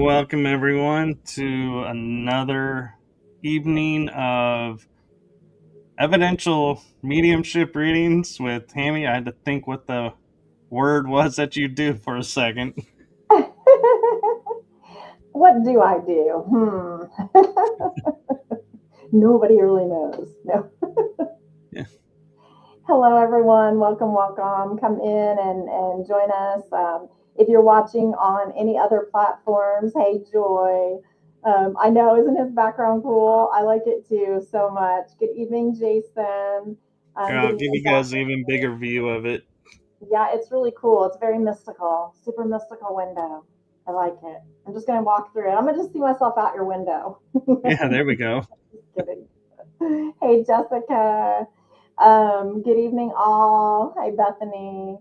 Welcome everyone to another evening of evidential mediumship readings with Tammy. I had to think what the word was that you do for a second. What do I do? Nobody really knows. No. Yeah. Hello, everyone. Welcome, welcome. Come in and join us. If you're watching on any other platforms, hey, Joy. I know, isn't his background cool? I like it too so much. Good evening, Jason. Here, Good I'll give evening, you guys an Bethany. even bigger view of it. Yeah, it's really cool. It's very mystical, super mystical window. I like it. I'm just going to walk through it. I'm going to just see myself out your window. Yeah, there we go. Just kidding. Hey, Jessica. Good evening, all. Hey, Bethany.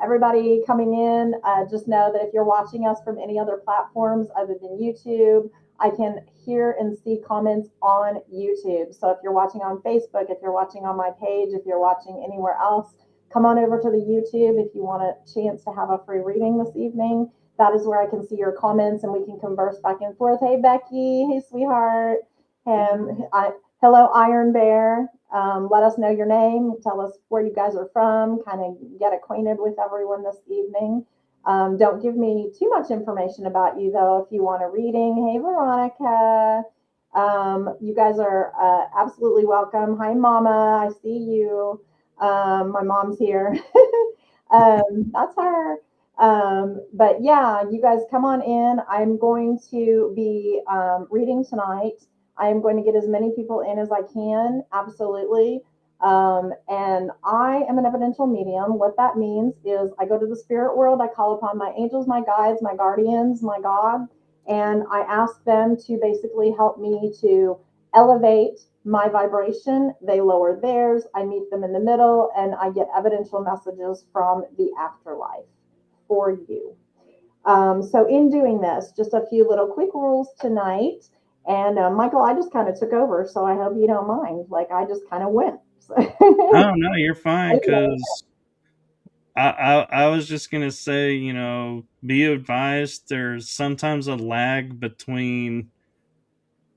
Everybody coming in, just know that if you're watching us from any other platforms other than YouTube, I can hear and see comments on YouTube. So if you're watching on Facebook, if you're watching on my page, if you're watching anywhere else, come on over to the YouTube if you want a chance to have a free reading this evening. That is where I can see your comments and we can converse back and forth. Hey, Becky. Hey, sweetheart. Hello, Iron Bear. Let us know your name. Tell us where you guys are from. Kind of get acquainted with everyone this evening. Don't give me too much information about you, though, if you want a reading. Hey, Veronica. You guys are absolutely welcome. Hi, Mama. I see you. My mom's here. That's her. But yeah, you guys come on in. I'm going to be reading tonight. I am going to get as many people in as I can, absolutely. And I am an evidential medium. What that means is I go to the spirit world, I call upon my angels, my guides, my guardians, my God, and I ask them to basically help me to elevate my vibration. They lower theirs, I meet them in the middle, and I get evidential messages from the afterlife for you. So in doing this, just a few little quick rules tonight. And Michael, I just kind of took over, so I hope you don't mind. Like I just kind of went. Oh no, you're fine, because I was just gonna say, be advised there's sometimes a lag between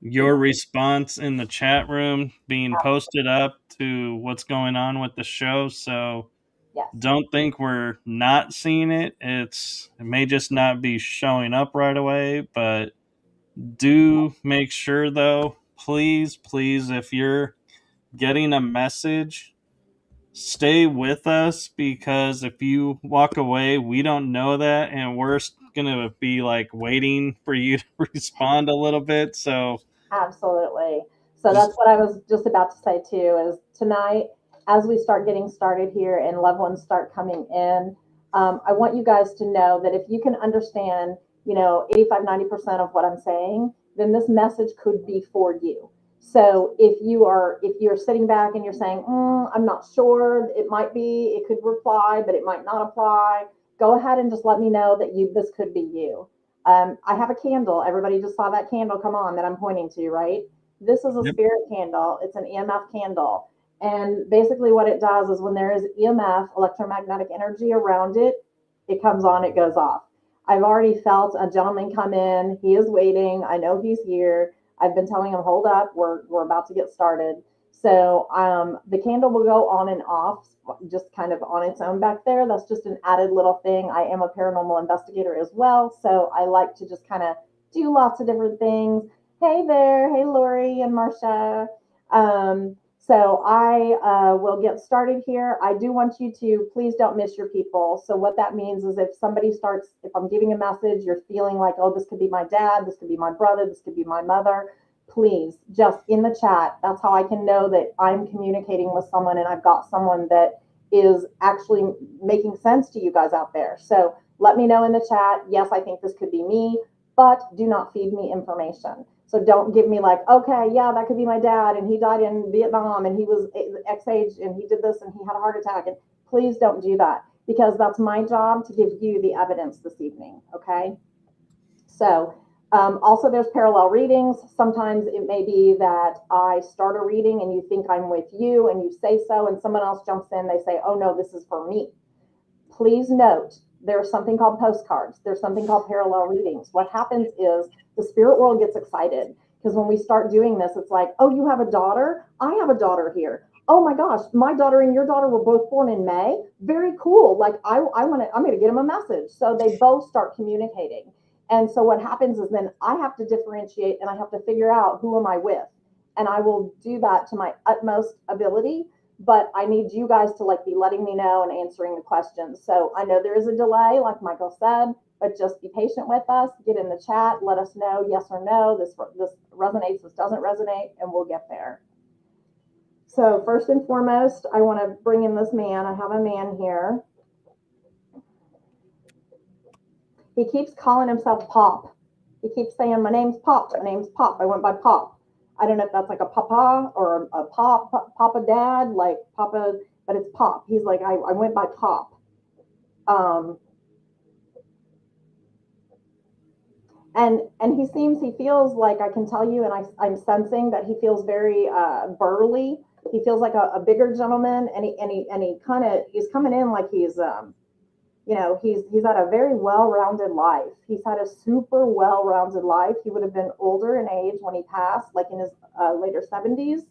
your response in the chat room being posted up to what's going on with the show. So Yes, don't think we're not seeing it. It may just not be showing up right away, but do make sure though, please, if you're getting a message, stay with us, because if you walk away, we don't know that, and we're gonna be like waiting for you to respond a little bit. So absolutely. So that's just what I was just about to say too. Is tonight, as we start getting started here and loved ones start coming in, I want you guys to know that if you can understand, 85-90% of what I'm saying, then this message could be for you. So if you're sitting back and you're saying, I'm not sure, it might be, it could reply, but it might not apply. Go ahead and just let me know that this could be you. I have a candle. Everybody just saw that candle come on that I'm pointing to, right? This is a yep. spirit candle. It's an EMF candle. And basically, what it does is when there is EMF, electromagnetic energy around it, it comes on, it goes off. I've already felt a gentleman come in. He is waiting. I know he's here. I've been telling him, hold up, we're about to get started. So the candle will go on and off just kind of on its own back there. That's just an added little thing. I am a paranormal investigator as well. So I like to just kind of do lots of different things. Hey there. Hey, Lori and Marcia. So I will get started here. I do want you to please don't miss your people. So what that means is if I'm giving a message, you're feeling like, oh, this could be my dad, this could be my brother, this could be my mother, please just in the chat. That's how I can know that I'm communicating with someone and I've got someone that is actually making sense to you guys out there. So let me know in the chat. Yes, I think this could be me, but do not feed me information. So don't give me like, okay, yeah, that could be my dad and he died in Vietnam and he was X age and he did this and he had a heart attack. And please don't do that, because that's my job to give you the evidence this evening. Okay. So also, there's parallel readings. Sometimes it may be that I start a reading and you think I'm with you and you say so, and someone else jumps in. They say, oh, no, this is for me. Please note There's something called postcards. There's something called parallel readings. What happens is the spirit world gets excited because when we start doing this, it's like, oh, you have a daughter? I have a daughter here. Oh my gosh, my daughter and your daughter were both born in May. Very cool. Like I'm going to get them a message. So they both start communicating. And so what happens is then I have to differentiate and I have to figure out who am I with. And I will do that to my utmost ability, but I need you guys to like be letting me know and answering the questions. So I know there is a delay, like Michael said, but just be patient with us. Get in the chat, let us know yes or no. This resonates, this doesn't resonate, and we'll get there. So first and foremost, I want to bring in this man. I have a man here. He keeps calling himself Pop. He keeps saying, my name's Pop. My name's Pop. I went by Pop. I don't know if that's like a papa or a papa dad, like papa, but it's Pop. He's like, I went by Pop. And he feels like, I can tell you, and I'm sensing that he feels very burly. He feels like a bigger gentleman, and he's coming in like he's he's had a very well-rounded life. He's had a super well-rounded life. He would have been older in age when he passed, like in his later 70s.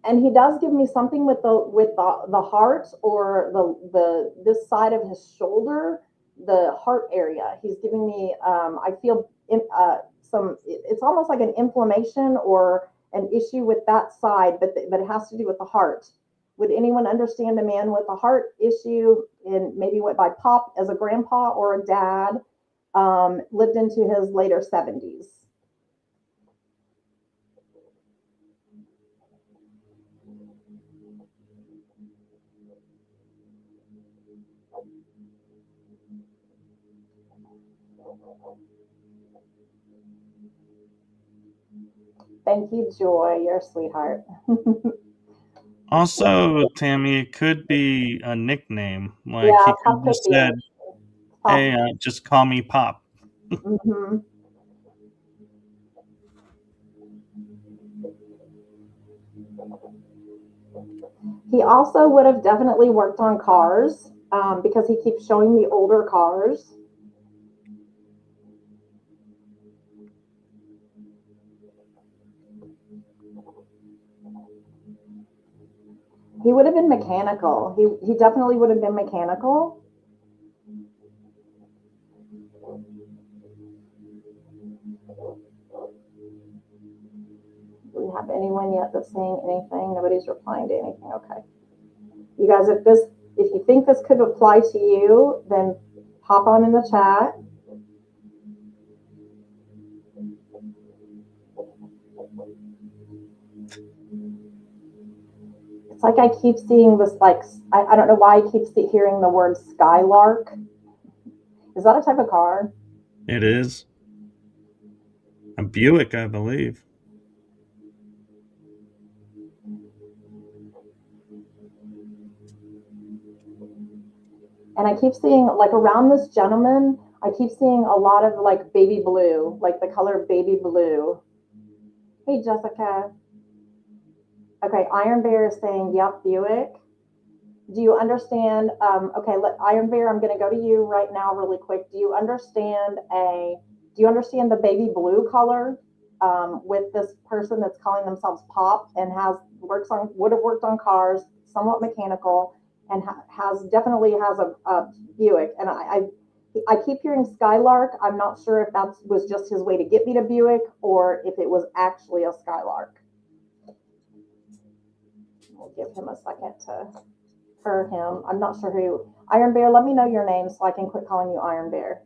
And he does give me something with the heart, or the this side of his shoulder, the heart area. He's giving me I feel it's almost like an inflammation or an issue with that side, but it has to do with the heart. Would anyone understand a man with a heart issue and maybe went by Pop as a grandpa or a dad, lived into his later 70s? Thank you, Joy. You're a sweetheart. Also, Tammy, it could be a nickname. Like Yeah, he Pop could could just be said, Pop. "Hey, just call me Pop." Mm-hmm. He also would have definitely worked on cars because he keeps showing me older cars. He would have been mechanical. He definitely would have been mechanical. Do we have anyone yet that's saying anything? Nobody's replying to anything. Okay. You guys, if you think this could apply to you, then pop on in the chat. It's like I keep seeing this, like, I don't know why I keep hearing the word skylark. Is that a type of car? It is a Buick, I believe. And I keep seeing, like, around this gentleman, I keep seeing a lot of like baby blue, like the color baby blue. Hey, Jessica. Okay, Iron Bear is saying, yep, Buick. Do you understand? Okay, Iron Bear, I'm going to go to you right now really quick. Do you understand the baby blue color with this person that's calling themselves Pop and would have worked on cars, somewhat mechanical, and definitely has a Buick. And I keep hearing Skylark. I'm not sure if that was just his way to get me to Buick or if it was actually a Skylark. We'll give him a second for him. I'm not sure who. Iron Bear, let me know your name so I can quit calling you Iron Bear.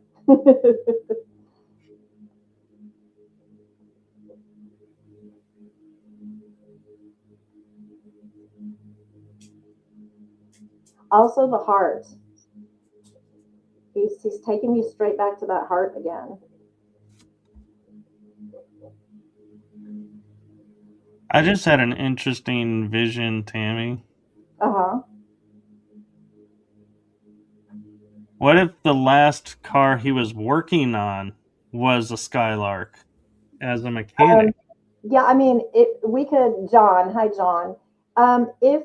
Also, the heart. He's taking me straight back to that heart again. I just had an interesting vision, Tammy. Uh-huh. What if the last car he was working on was a Skylark as a mechanic? Yeah, I mean, we could, John. Hi, John. If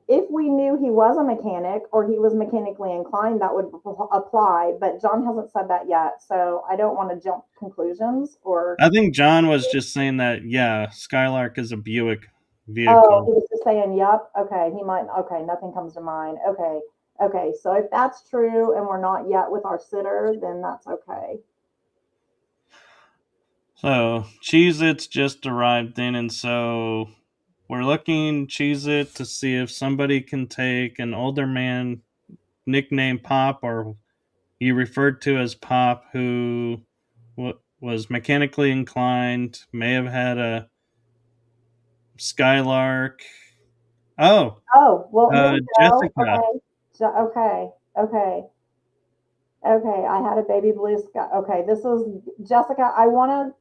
if we knew he was a mechanic or he was mechanically inclined, that would apply. But John hasn't said that yet, so I don't want to jump conclusions. Or I think John was just saying that, yeah, Skylark is a Buick oh, vehicle. he was just saying, "Yep, okay." He might. Okay, nothing comes to mind. Okay, okay. So if that's true, and we're not yet with our sitter, then that's okay. So Cheez-Its just arrived in, and so we're looking Cheez-It to see if somebody can take an older man nicknamed Pop, or he referred to as Pop, who was mechanically inclined, may have had a Skylark. Oh, Oh, well, here we go. Jessica. Okay, okay, okay. Okay, I had a baby blue sky. Okay, this is Jessica. I wanna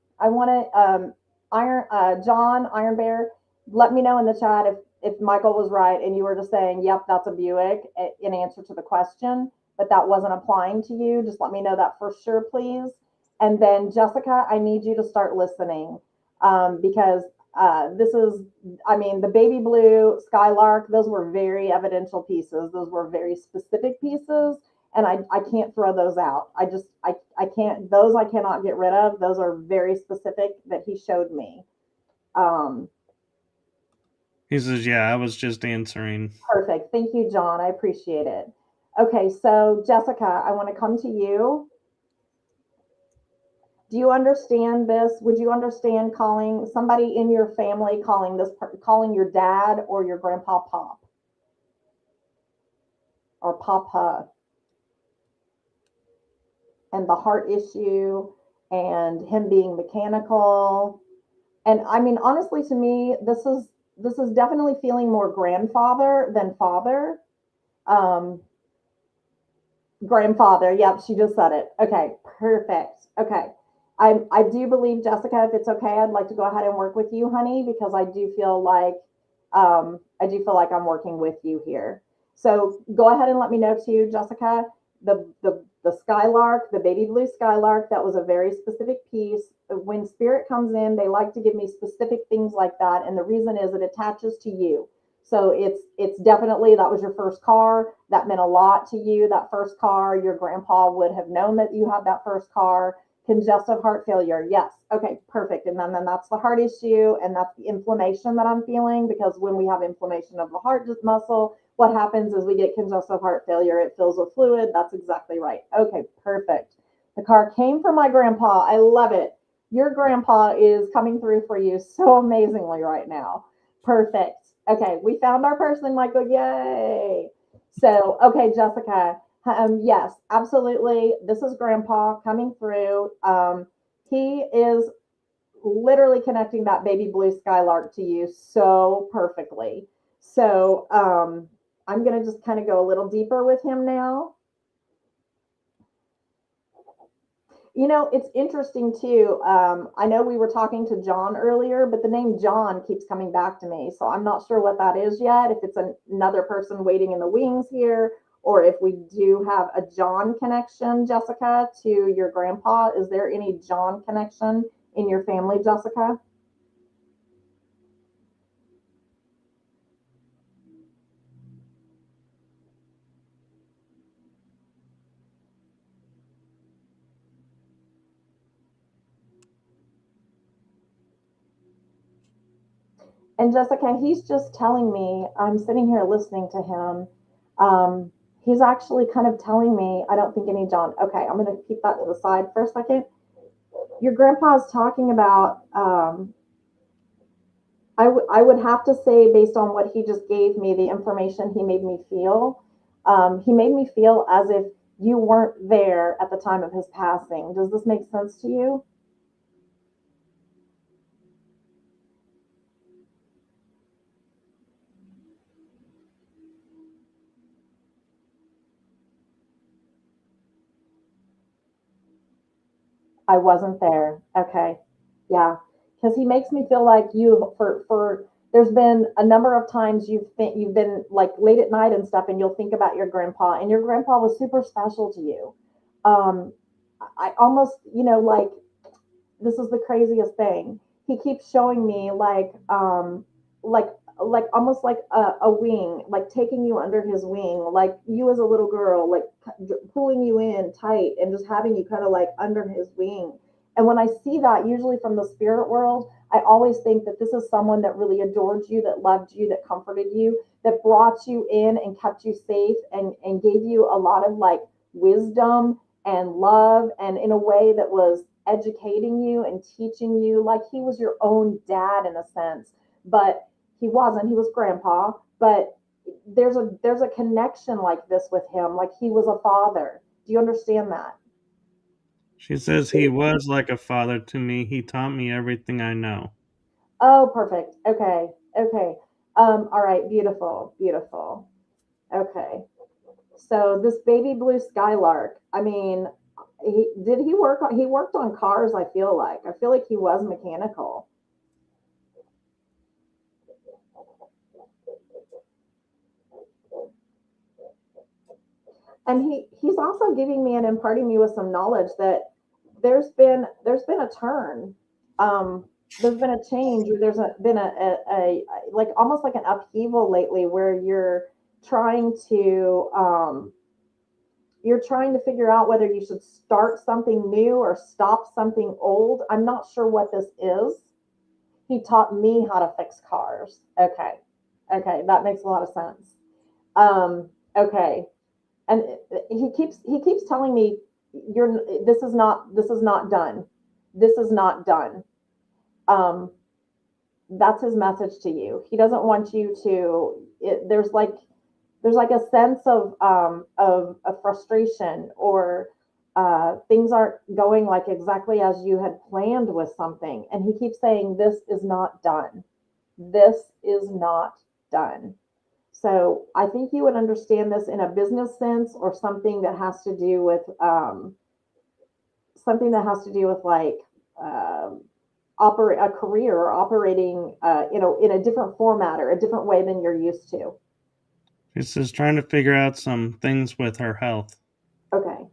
John Iron Bear. Let me know in the chat if Michael was right and you were just saying, "Yep, that's a Buick" in answer to the question, but that wasn't applying to you. Just let me know that for sure, please. And then Jessica, I need you to start listening, because this is, I mean, the baby blue Skylark. Those were very evidential pieces. Those were very specific pieces, and I can't throw those out. I can't, those I cannot get rid of. Those are very specific that he showed me. Um, He says, yeah, I was just answering. Perfect. Thank you, John. I appreciate it. Okay, so Jessica, I want to come to you. Do you understand this? Would you understand calling somebody in your family, calling your dad or your grandpa Pop or Papa, and the heart issue and him being mechanical? And I mean, honestly, to me, this is definitely feeling more grandfather than father. Um, Grandfather. Yep, she just said it. Okay, perfect. Okay. I do believe, Jessica, if it's okay, I'd like to go ahead and work with you, honey, because I do feel like I'm working with you here. So go ahead and let me know too, Jessica. The Skylark, the baby blue Skylark, that was a very specific piece. When spirit comes in, they like to give me specific things like that, and the reason is it attaches to you. So it's definitely, that was your first car. That meant a lot to you. That first car, your grandpa would have known that you had that first car. Congestive heart failure. Yes. Okay, perfect. And then that's the heart issue, and that's the inflammation that I'm feeling, because when we have inflammation of the heart muscle, what happens is we get congestive heart failure. It fills with fluid. That's exactly right. Okay, perfect. The car came from my grandpa. I love it. Your grandpa is coming through for you so amazingly right now. Perfect. Okay, we found our person, Michael. Yay. So, okay, Jessica. Yes, absolutely. This is Grandpa coming through. He is literally connecting that baby blue Skylark to you so perfectly. So, I'm going to just kind of go a little deeper with him now. You know, it's interesting too. I know we were talking to John earlier, but the name John keeps coming back to me. So I'm not sure what that is yet, if it's another person waiting in the wings here, or if we do have a John connection, Jessica, to your grandpa. Is there any John connection in your family, Jessica? And Jessica, he's just telling me, I'm sitting here listening to him. He's actually kind of telling me, I don't think any John. Okay, I'm going to keep that to the side for a second. Your grandpa's talking about, I would have to say, based on what he just gave me, the information he made me feel as if you weren't there at the time of his passing. Does this make sense to you? I wasn't there. Okay. Yeah. Because he makes me feel like there's been a number of times you've been like late at night and stuff, and you'll think about your grandpa, and your grandpa was super special to you. Um, I almost, like, this is the craziest thing. He keeps showing me like like almost like a wing, like taking you under his wing, like you as a little girl, like pulling you in tight and just having you kind of like under his wing. And when I see that, usually from the spirit world, I always think that this is someone that really adored you, that loved you, that comforted you, that brought you in and kept you safe and gave you a lot of like wisdom and love, and in a way that was educating you and teaching you, like he was your own dad in a sense. But he wasn't, he was grandpa. But there's a connection like this with him, like he was a father. Do you understand that? She says he was like a father to me. He taught me everything I know. Oh, perfect. Okay. Okay. All right, beautiful, beautiful. Okay. So this baby blue skylark, I mean, he worked on cars, I feel like he was mechanical. And he's also giving me and imparting me with some knowledge that there's been a turn. um there's been a change, or been a like almost like an upheaval lately, where trying to um you're trying to figure out whether you should start something new or stop something old. I'm not sure what this is. He taught me how to fix cars. Okay. Okay, that makes a lot of sense. Okay. And he keeps telling me, you're this is not done. This is not done. um that's his message to you. He doesn't want you to there's like a sense of frustration, or things aren't going like exactly as you had planned with something, and he keeps saying this is not done. This is not done. So I think you would understand this in a business sense, or something that has to do with like um, operate a career, or operating in a different format or a different way than you're used to. She says trying to figure out some things with her health. Okay.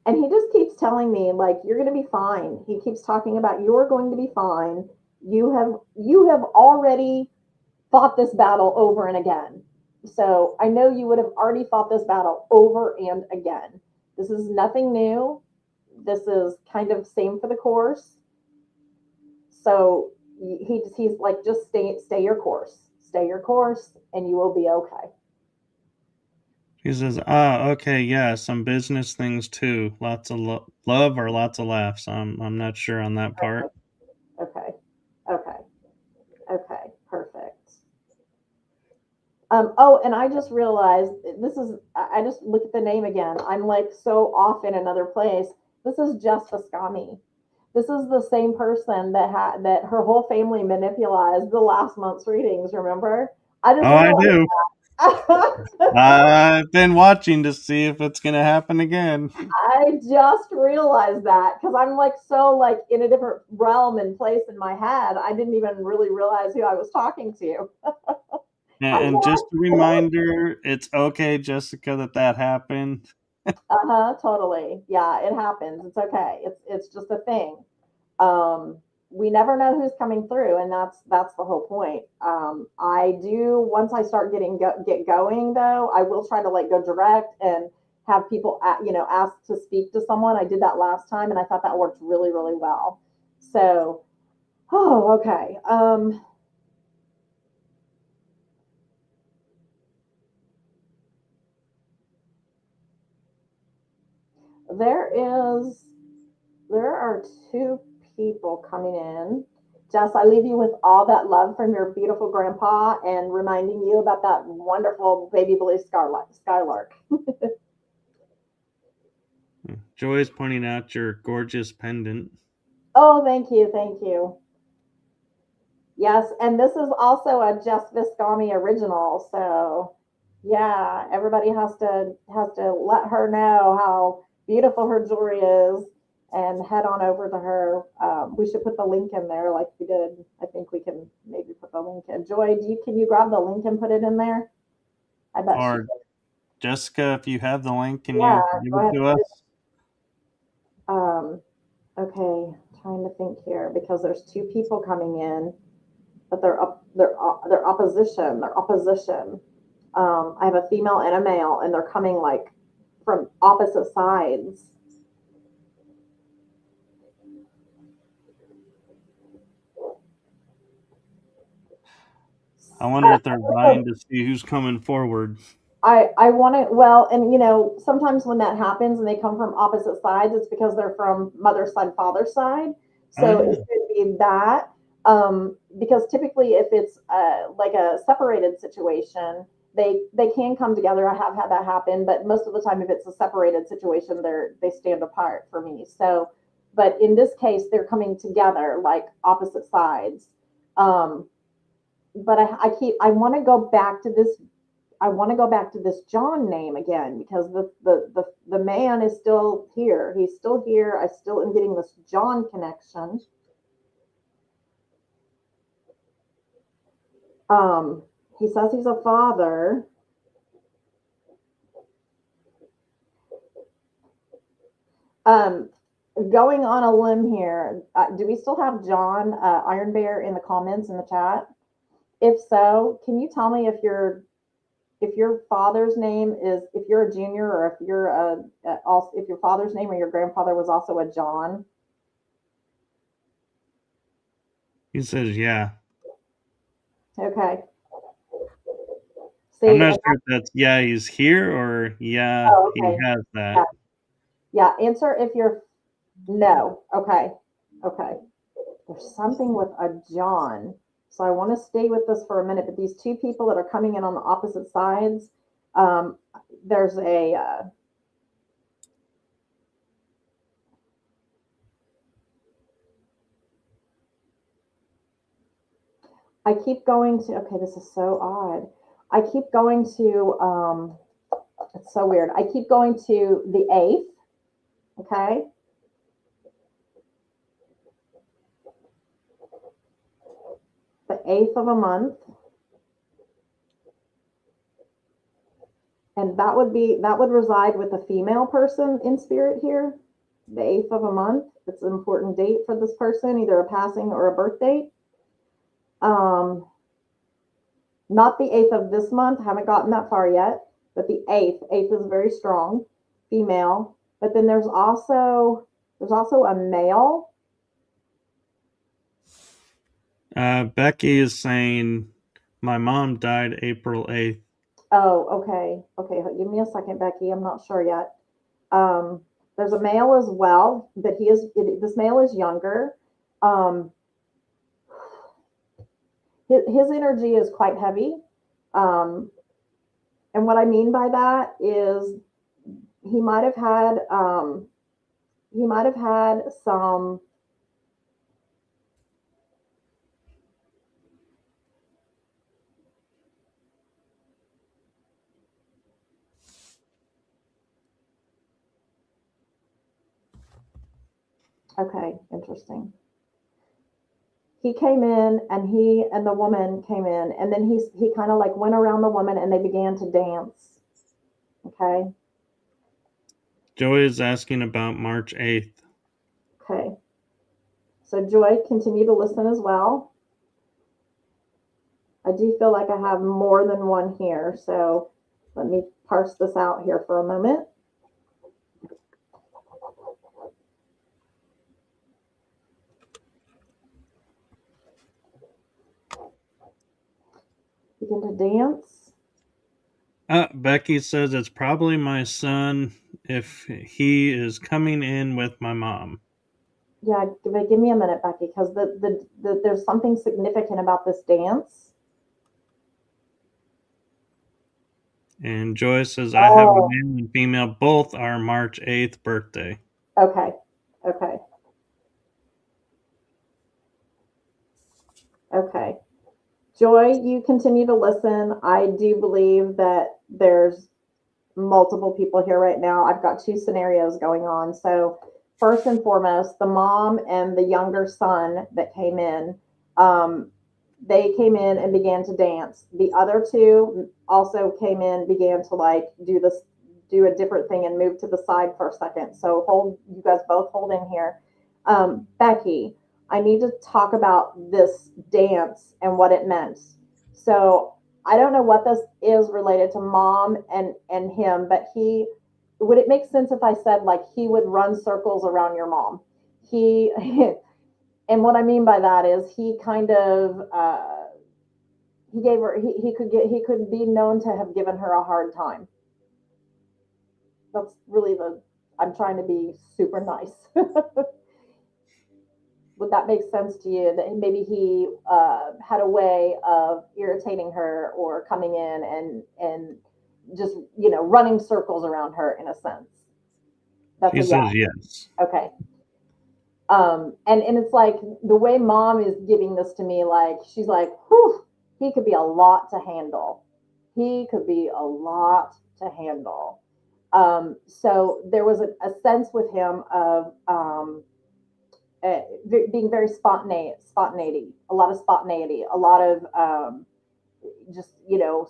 And he just keeps telling me, like, you're going to be fine. He keeps talking about, you're going to be fine. You have already fought this battle over and again. So I know you would have already fought this battle over and again. This is nothing new. This is kind of same for the course. So he's like, just stay your course. Stay your course and you will be okay. She says, "Ah, okay, yeah, some business things too. Lots of love or lots of laughs. I'm not sure on that part." Okay. Okay. Okay. Perfect. Oh, and I just realized this is, I just look at the name again. I'm like so off in another place. This is Jess Viscami. This is the same person that her whole family manipulated the last month's readings, remember? I Oh, just I do. realized I've been watching to see if it's gonna happen again. I just realized that because I'm like so like in a different realm and place in my head. I didn't even really realize who I was talking to. I'm And glad. just a reminder, it's okay, Jessica, that happened. Uh-huh, totally. Yeah, it happens. It's okay. It's just a thing. Um, we never know who's coming through, and that's the whole point. I do, once I start get going though, I will try to like go direct and have people ask to speak to someone. I did that last time, and I thought that worked really really well. So, oh, okay. There is there are two people coming in. Jess, I leave you with all that love from your beautiful grandpa and reminding you about that wonderful baby blue skylark. Joy's pointing out your gorgeous pendant. Oh, thank you, thank you. Yes, and this is also a Jess Viscami original. So, yeah, everybody has to let her know how beautiful her jewelry is, and head on over to her. We should put the link in there, like we did. I think we can maybe put the link in. Joy, can you grab the link and put it in there? I bet she. Or Jessica, if you have the link, can Yeah, you give go it ahead. to us? Um, okay, trying to think here because there's two people coming in, but they're opposition. They're opposition. I have a female and a male, and they're coming like from opposite sides. I wonder if they're vying to see who's coming forward. I want to, well, and you know, sometimes when that happens and they come from opposite sides, it's because they're from mother's side, father's side. Oh, So yeah. it could be that. Because typically, if it's like a separated situation, they can come together. I have had that happen, but most of the time, if it's a separated situation, they stand apart for me. So, but in this case, they're coming together like opposite sides. Um, but I want to go back to this. I want to go back to this John name again because the man is still here. He's still here. I still am getting this John connection. Um, he says he's a father. Um, Going on a limb here. Do we still have John Iron Bear in the comments in the chat? If so, can you tell me if your father's name is, if you're a junior, or if you're also, if your father's name or your grandfather was also a John? He says, yeah. Okay. I'm See, not sure if that's yeah, he's here or yeah, oh, he okay. has that. Yeah. Yeah. Answer if you're no. Okay. Okay. There's something with a John. So I want to stay with this for a minute. But these two people that are coming in on the opposite sides, um, there's a I keep going to, okay, this is so odd. I keep going to, it's so weird. I keep going to the eighth, okay? The eighth of a month. And that would reside with a female person in spirit here. The eighth of a month. It's an important date for this person, either a passing or a birth date. Um, Not the eighth of this month. Haven't gotten that far yet, but the eighth. Eighth is very strong, female. But then there's also a male. Becky is saying my mom died April 8th. Oh, okay. Okay, give me a second, Becky. I'm not sure yet. Um, there's a male as well, but this male is younger. Um, his energy is quite heavy. Um, and what I mean by that is he might have had some. Okay, interesting. He came in and he and the woman came in, and then he kind of like went around the woman and they began to dance. Okay. Joey is asking about March 8th. Okay. So Joy, continue to listen as well. I do feel like I have more than one here, so let me parse this out here for a moment. Begin to dance. Becky says it's probably my son if he is coming in with my mom. Yeah, give me a minute, Becky, because there's something significant about this dance. And Joy says I have a male and female. Both are March 8th birthday. Okay. Okay. Okay. Joy, you continue to listen. I do believe that there's multiple people here right now. I've got two scenarios going on. So, first and foremost, the mom and the younger son that came in, they came in and began to dance. The other two also came in, began to like do a different thing and move to the side for a second. So, hold, you guys both hold in here. Becky, I need to talk about this dance and what it meant. So I don't know what this is related to mom and him, but he would it make sense if I said like he would run circles around your mom? He and what I mean by that is he kind of he gave her he could be known to have given her a hard time. That's really the I'm trying to be super nice. Would that make sense to you? That maybe he had a way of irritating her or coming in and just running circles around her in a sense. That's She a yeah. says yes. Okay. And it's like the way mom is giving this to me, like she's like, whew, he could be a lot to handle. He could be a lot to handle. So there was a sense with him of being very spontaneity, a lot of spontaneity, a lot of just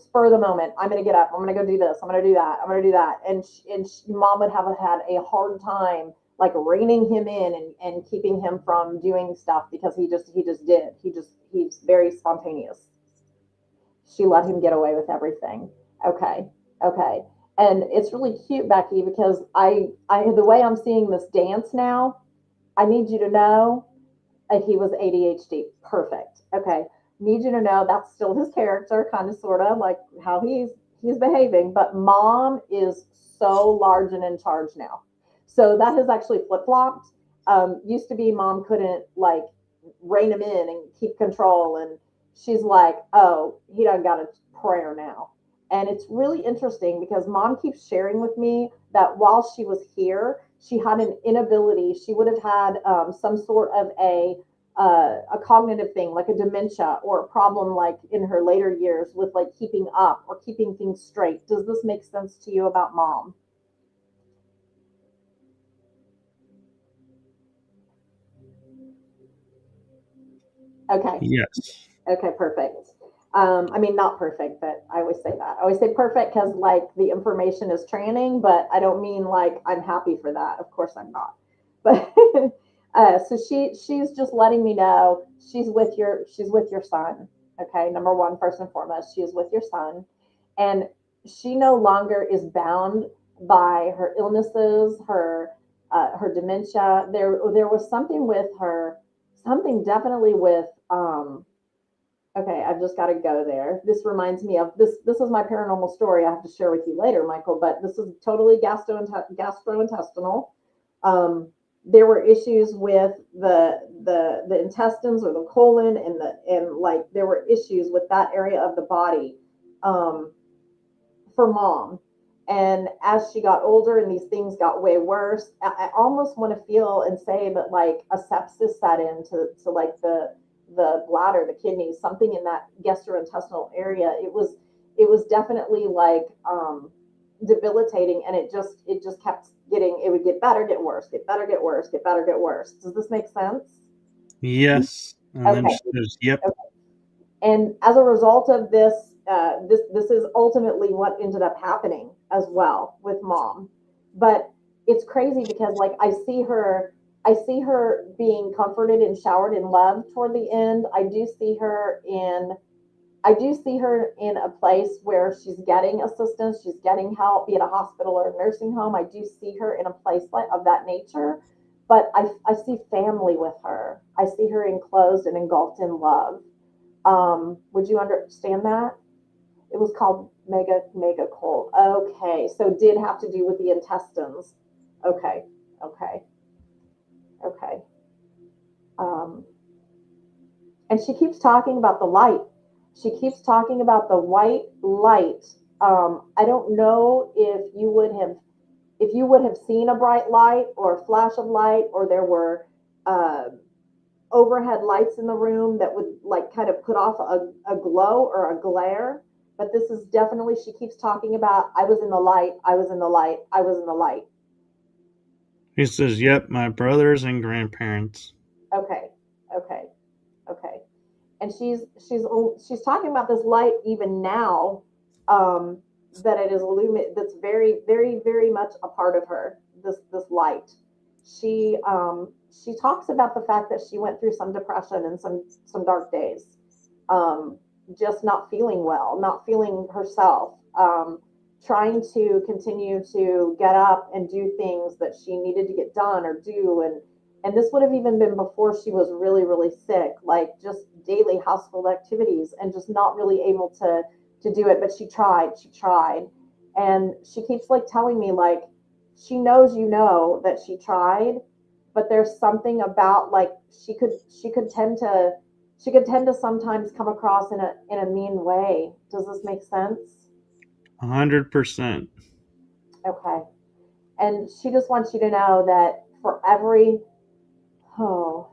spur of the moment. I'm gonna get up. I'm gonna go do this. I'm gonna do that. I'm gonna do that. Mom would have had a hard time like reining him in and keeping him from doing stuff because he's very spontaneous. She let him get away with everything. Okay, okay, and it's really cute, Becky, because I the way I'm seeing this dance now. I need you to know he was ADHD. Perfect. Okay. Need you to know that's still his character, kind of, sort of like how he's behaving. But mom is so large and in charge now. So that has actually flip flopped. Used to be mom couldn't like rein him in and keep control, and she's like, oh, he done got a prayer now. And it's really interesting because mom keeps sharing with me that while she was here, she had an inability. She would have had some sort of a cognitive thing like a dementia or a problem like in her later years with like keeping up or keeping things straight. Does this make sense to you about mom? Okay. Yes. Okay, perfect. I mean, not perfect, but I always say that. I always say perfect because like the information is training, but I don't mean like I'm happy for that. Of course, I'm not. But so she's just letting me know she's with your son. Okay, number one, first and foremost, she is with your son, and she no longer is bound by her illnesses, her dementia. There was something with her, something definitely with okay, I've just got to go there. This reminds me of this. This is my paranormal story I have to share with you later, Michael. But this is totally gastrointestinal. Um, there were issues with the intestines or the colon and like there were issues with that area of the body um, for mom. And as she got older and these things got way worse, I almost want to feel and say that like a sepsis set in to like the bladder, the kidneys, something in that gastrointestinal area. It was definitely like debilitating, and it just kept getting. It would get better, get worse, get better, get worse, get better, get worse. Does this make sense? Yes. And then Okay. she says, yep. And as a result of this, this is ultimately what ended up happening as well with mom. But it's crazy because like I see her being comforted and showered in love toward the end. I do see her in a place where she's getting assistance, she's getting help, be it a hospital or a nursing home. I do see her in a place of that nature, but I see family with her. I see her enclosed and engulfed in love. Would you understand that? It was called mega cold. Okay, so did have to do with the intestines. Okay, okay, okay. Um, and she keeps talking about the light. She keeps talking about the white light. I don't know if you would have seen a bright light or a flash of light, or there were uh, overhead lights in the room that would like kind of put off a glow or a glare. But this is definitely, she keeps talking about, I was in the light, I was in the light, I was in the light. He says, yep, my brothers and grandparents. Okay, okay, okay. And she's talking about this light even now, um, that it is illuminated, that's very, very, very much a part of her, this light. She she talks about the fact that she went through some depression and some dark days, um, just not feeling well, not feeling herself, trying to continue to get up and do things that she needed to get done or do, and this would have even been before she was really sick, like just daily household activities, and just not really able to do it. But she tried, and she keeps like telling me like she knows, that she tried, but there's something about like she could tend to sometimes come across in a mean way. Does this make sense? 100%. Okay. And she just wants you to know that oh,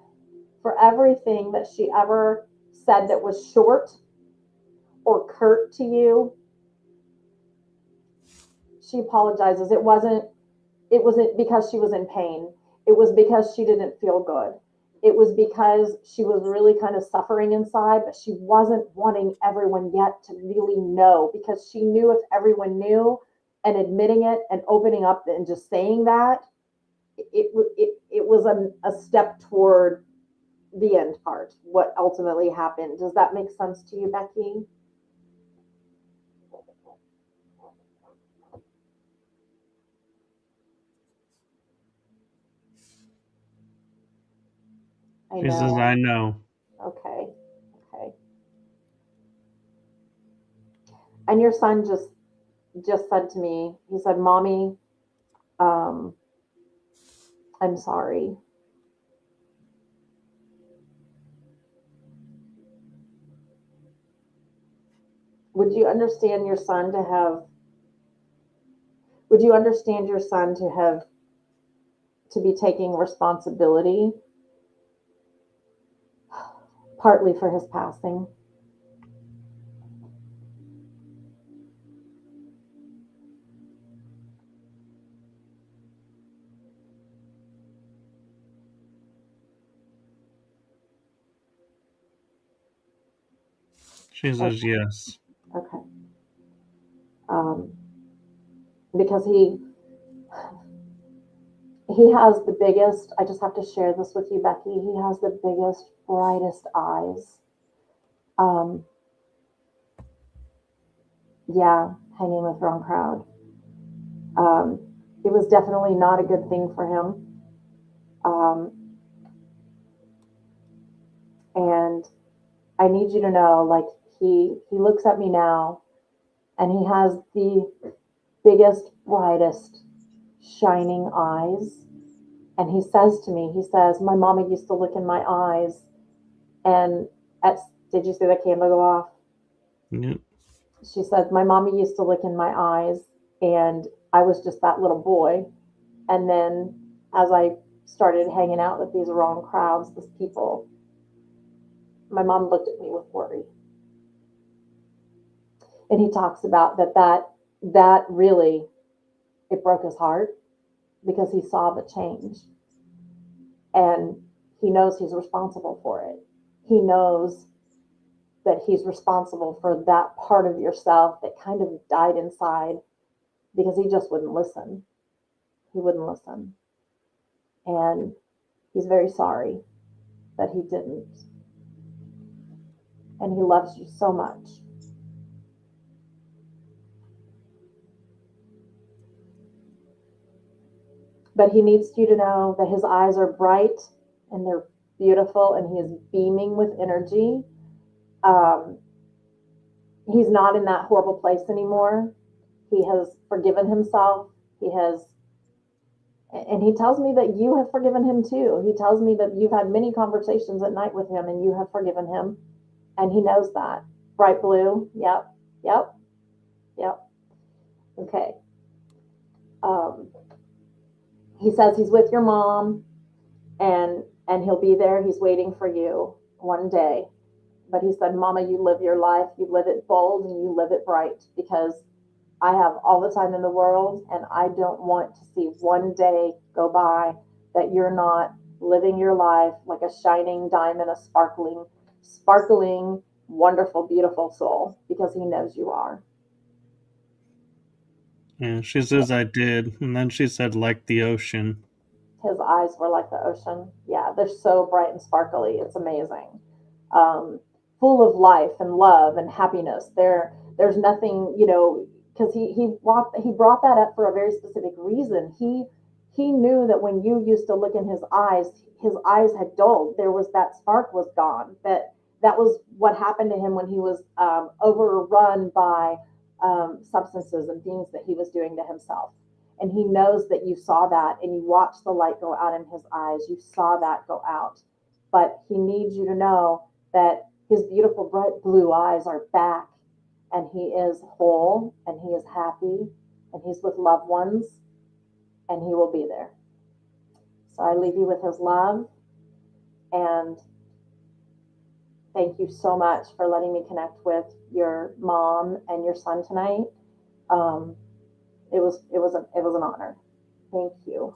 for everything that she ever said that was short or curt to you, she apologizes. It wasn't because she was in pain. It was because she didn't feel good. It was because she was really kind of suffering inside, but she wasn't wanting everyone yet to really know, because she knew if everyone knew, and admitting it and opening up and just saying that, it was a step toward the end part, what ultimately happened. Does that make sense to you, Becky? I She says, I know. know. Okay. Okay. And your son just said to me, he said, "Mommy, um, I'm sorry." Would you understand your son to have? Would you understand your son to be taking responsibility, partly for his passing? She says, Okay. yes. Okay. Um, because he has the biggest. I just have to share this with you, Becky. He has the biggest, brightest eyes. Um, yeah, hanging with wrong crowd. Um, it was definitely not a good thing for him. Um, and I need you to know, like, he looks at me now, and he has the biggest, brightest, shining eyes. And he says to me, he says, "My mama used to look in my eyes, and at did you see the candle go off?" Yep. She said, "My mama used to look in my eyes, and I was just that little boy. And then as I started hanging out with these wrong crowds, these people, my mom looked at me with worry." And he talks about that really, it broke his heart, because he saw the change, and he knows he's responsible for it. He knows that he's responsible for that part of yourself that kind of died inside, because he just wouldn't listen. He wouldn't listen. And he's very sorry that he didn't. And he loves you so much. But he needs you to know that his eyes are bright, and they're beautiful, and he is beaming with energy. Um, he's not in that horrible place anymore. He has forgiven himself. He has, and he tells me that you have forgiven him too. He tells me that you've had many conversations at night with him, and you have forgiven him, and he knows that. Bright blue. Yep. Yep. Yep. Okay. Um, he says he's with your mom, and he'll be there. He's waiting for you one day. But he said, "Mama, you live your life. You live it bold, and you live it bright, because I have all the time in the world, and I don't want to see one day go by that you're not living your life like a shining diamond, a sparkling, wonderful, beautiful soul," because he knows you are. And she says, I did. And then she said, like the ocean. His eyes were like the ocean. Yeah, they're so bright and sparkly. It's amazing. Um, Full of life and love and happiness. There's nothing, because he brought that up for a very specific reason. He knew that when you used to look in his eyes had dulled. There was that spark was gone. That was what happened to him when he was overrun by substances and things that he was doing to himself. And he knows that you saw that and you watched the light go out in his eyes. You saw that go out. But he needs you to know that his beautiful bright blue eyes are back and he is whole and he is happy and he's with loved ones and he will be there. So I leave you with his love and thank you so much for letting me connect with your mom and your son tonight. Um, it was an honor. Thank you.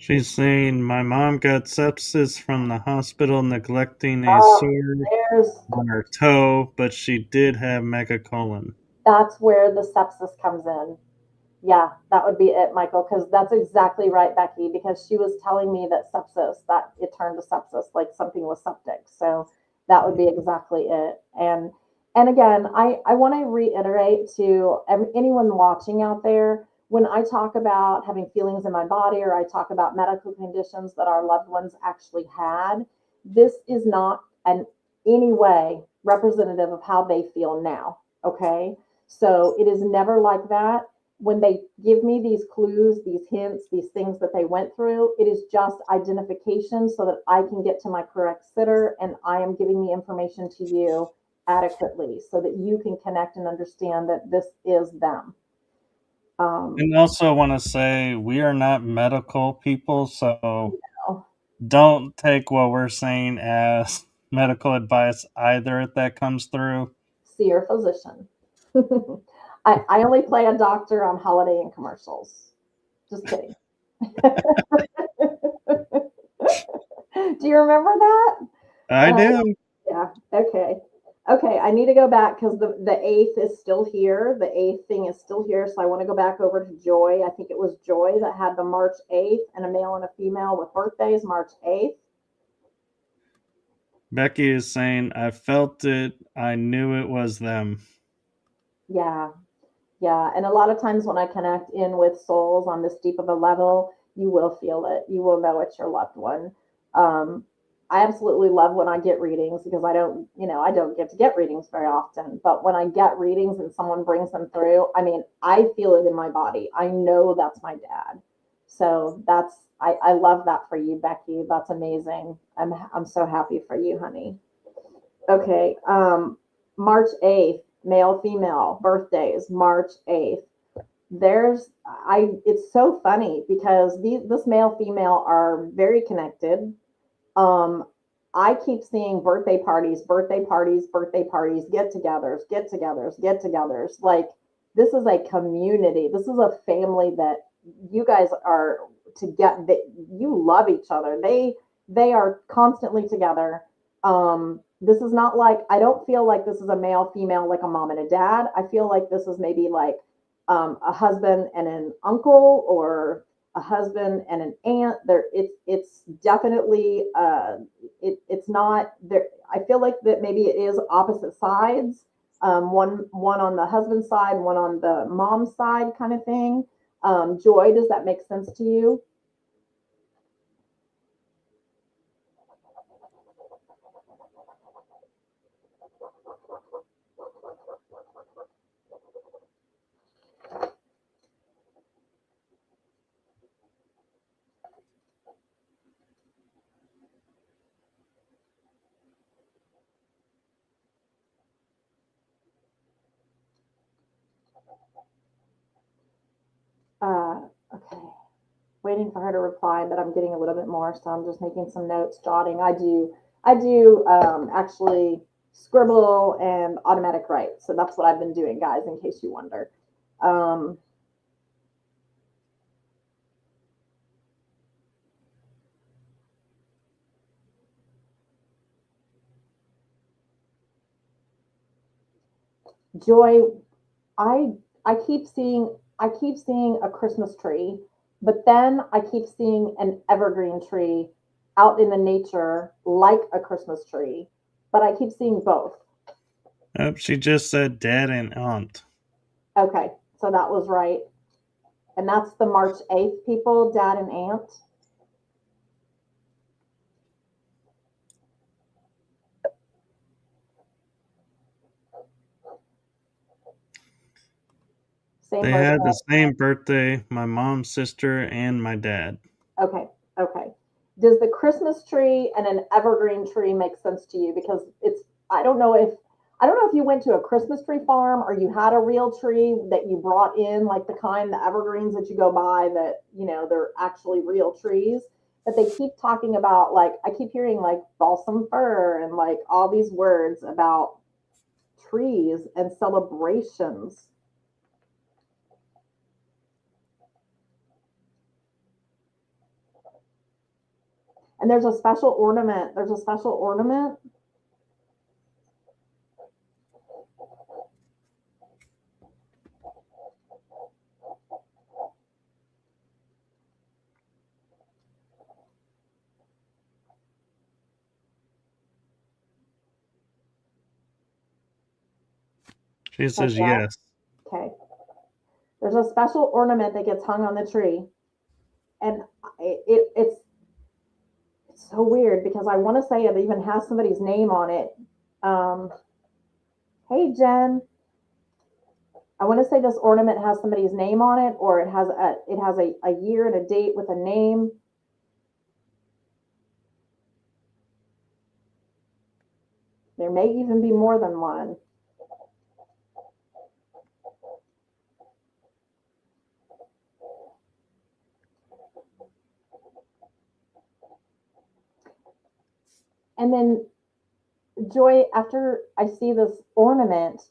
She's saying my mom got sepsis from the hospital neglecting a Oh, sore there's on her toe, but she did have megacolon. that's where the sepsis comes in. Yeah, that would be it, Michael, because that's exactly right, Becky, because she was telling me that sepsis, that it turned to sepsis, like something was septic. So that would be exactly it. And again, I want to reiterate to anyone watching out there, when I talk about having feelings in my body or I talk about medical conditions that our loved ones actually had, this is not in any way representative of how they feel now. Okay. So it is never like that when they give me these clues, these hints, these things that they went through, it is just identification so that I can get to my correct sitter and I am giving the information to you adequately so that you can connect and understand that this is them. Um, And also want to say we are not medical people, so you know, don't take what we're saying as medical advice either if that comes through. See your physician. I only play a doctor on Holiday Inn commercials. Just kidding. Do you remember that? I Uh, do. Yeah. Okay. Okay. I need to go back because the eighth is still here. The eighth thing is still here. So I want to go back over to Joy. I think it was Joy that had the March 8th and a male and a female with birthdays, March 8th. Becky is saying, I felt it. I knew it was them. Yeah. Yeah. And a lot of times when I connect in with souls on this deep of a level, you will feel it. You will know it's your loved one. Um, I absolutely love when I get readings because I don't get to get readings very often. But when I get readings and someone brings them through, I mean, I feel it in my body. I know that's my dad. So I love that for you, Becky. That's amazing. I'm so happy for you, honey. Okay. March 8th, male, female, birthdays, March 8th. It's so funny because this male, female are very connected. Um, I keep seeing birthday parties, birthday parties, birthday parties, get togethers, get togethers, get togethers. Like, this is a community. This is a family that you guys are to get that you love each other. They are constantly together. This is not like I don't feel like this is a male female like a mom and a dad. I feel like this is maybe like a husband and an uncle or a husband and an aunt. It's definitely it's not there. I feel like that maybe it is opposite sides. One on the husband side, one on the mom side, kind of thing. Joy, does that make sense to you? Okay. Waiting for her to reply, but I'm getting a little bit more, so I'm just making some notes, jotting. I do actually scribble and automatic write, so that's what I've been doing, guys, in case you wonder. Um, Joy, I I keep seeing. I keep seeing a Christmas tree, but then I keep seeing an evergreen tree out in the nature like a Christmas tree, but I keep seeing both. Oh, she just said dad and aunt. Okay, so that was right. And that's the March 8th people, dad and aunt. Same They had the birthday. same birthday, my mom's sister and my dad. Okay, okay. Does the Christmas tree and an evergreen tree make sense to you? Because it's, I don't know if, I don't know if you went to a Christmas tree farm or you had a real tree that you brought in, like the kind, the evergreens that you go by that, you know, they're actually real trees. But they keep talking about, like, I keep hearing like balsam fir and like all these words about trees and celebrations. And there's a special ornament. There's a special ornament. She So, says yeah, yes. okay. There's a special ornament that gets hung on the tree. And it's so weird because I want to say it even has somebody's name on it. Um, hey, Jen. I want to say this ornament has somebody's name on it, or it has a year and a date with a name. There may even be more than one. And then Joy, after I see this ornament,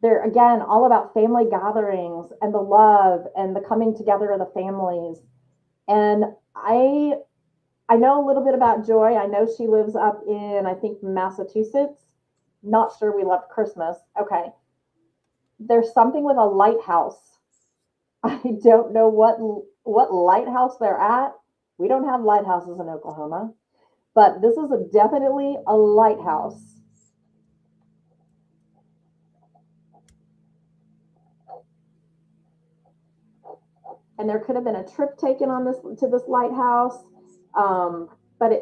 they're again all about family gatherings and the love and the coming together of the families. And I know a little bit about Joy. I know she lives up in, I think, Massachusetts. Not sure we love Christmas. Okay. There's something with a lighthouse. I don't know what lighthouse they're at. We don't have lighthouses in Oklahoma, but this is definitely a lighthouse. And there could have been a trip taken on this to this lighthouse. But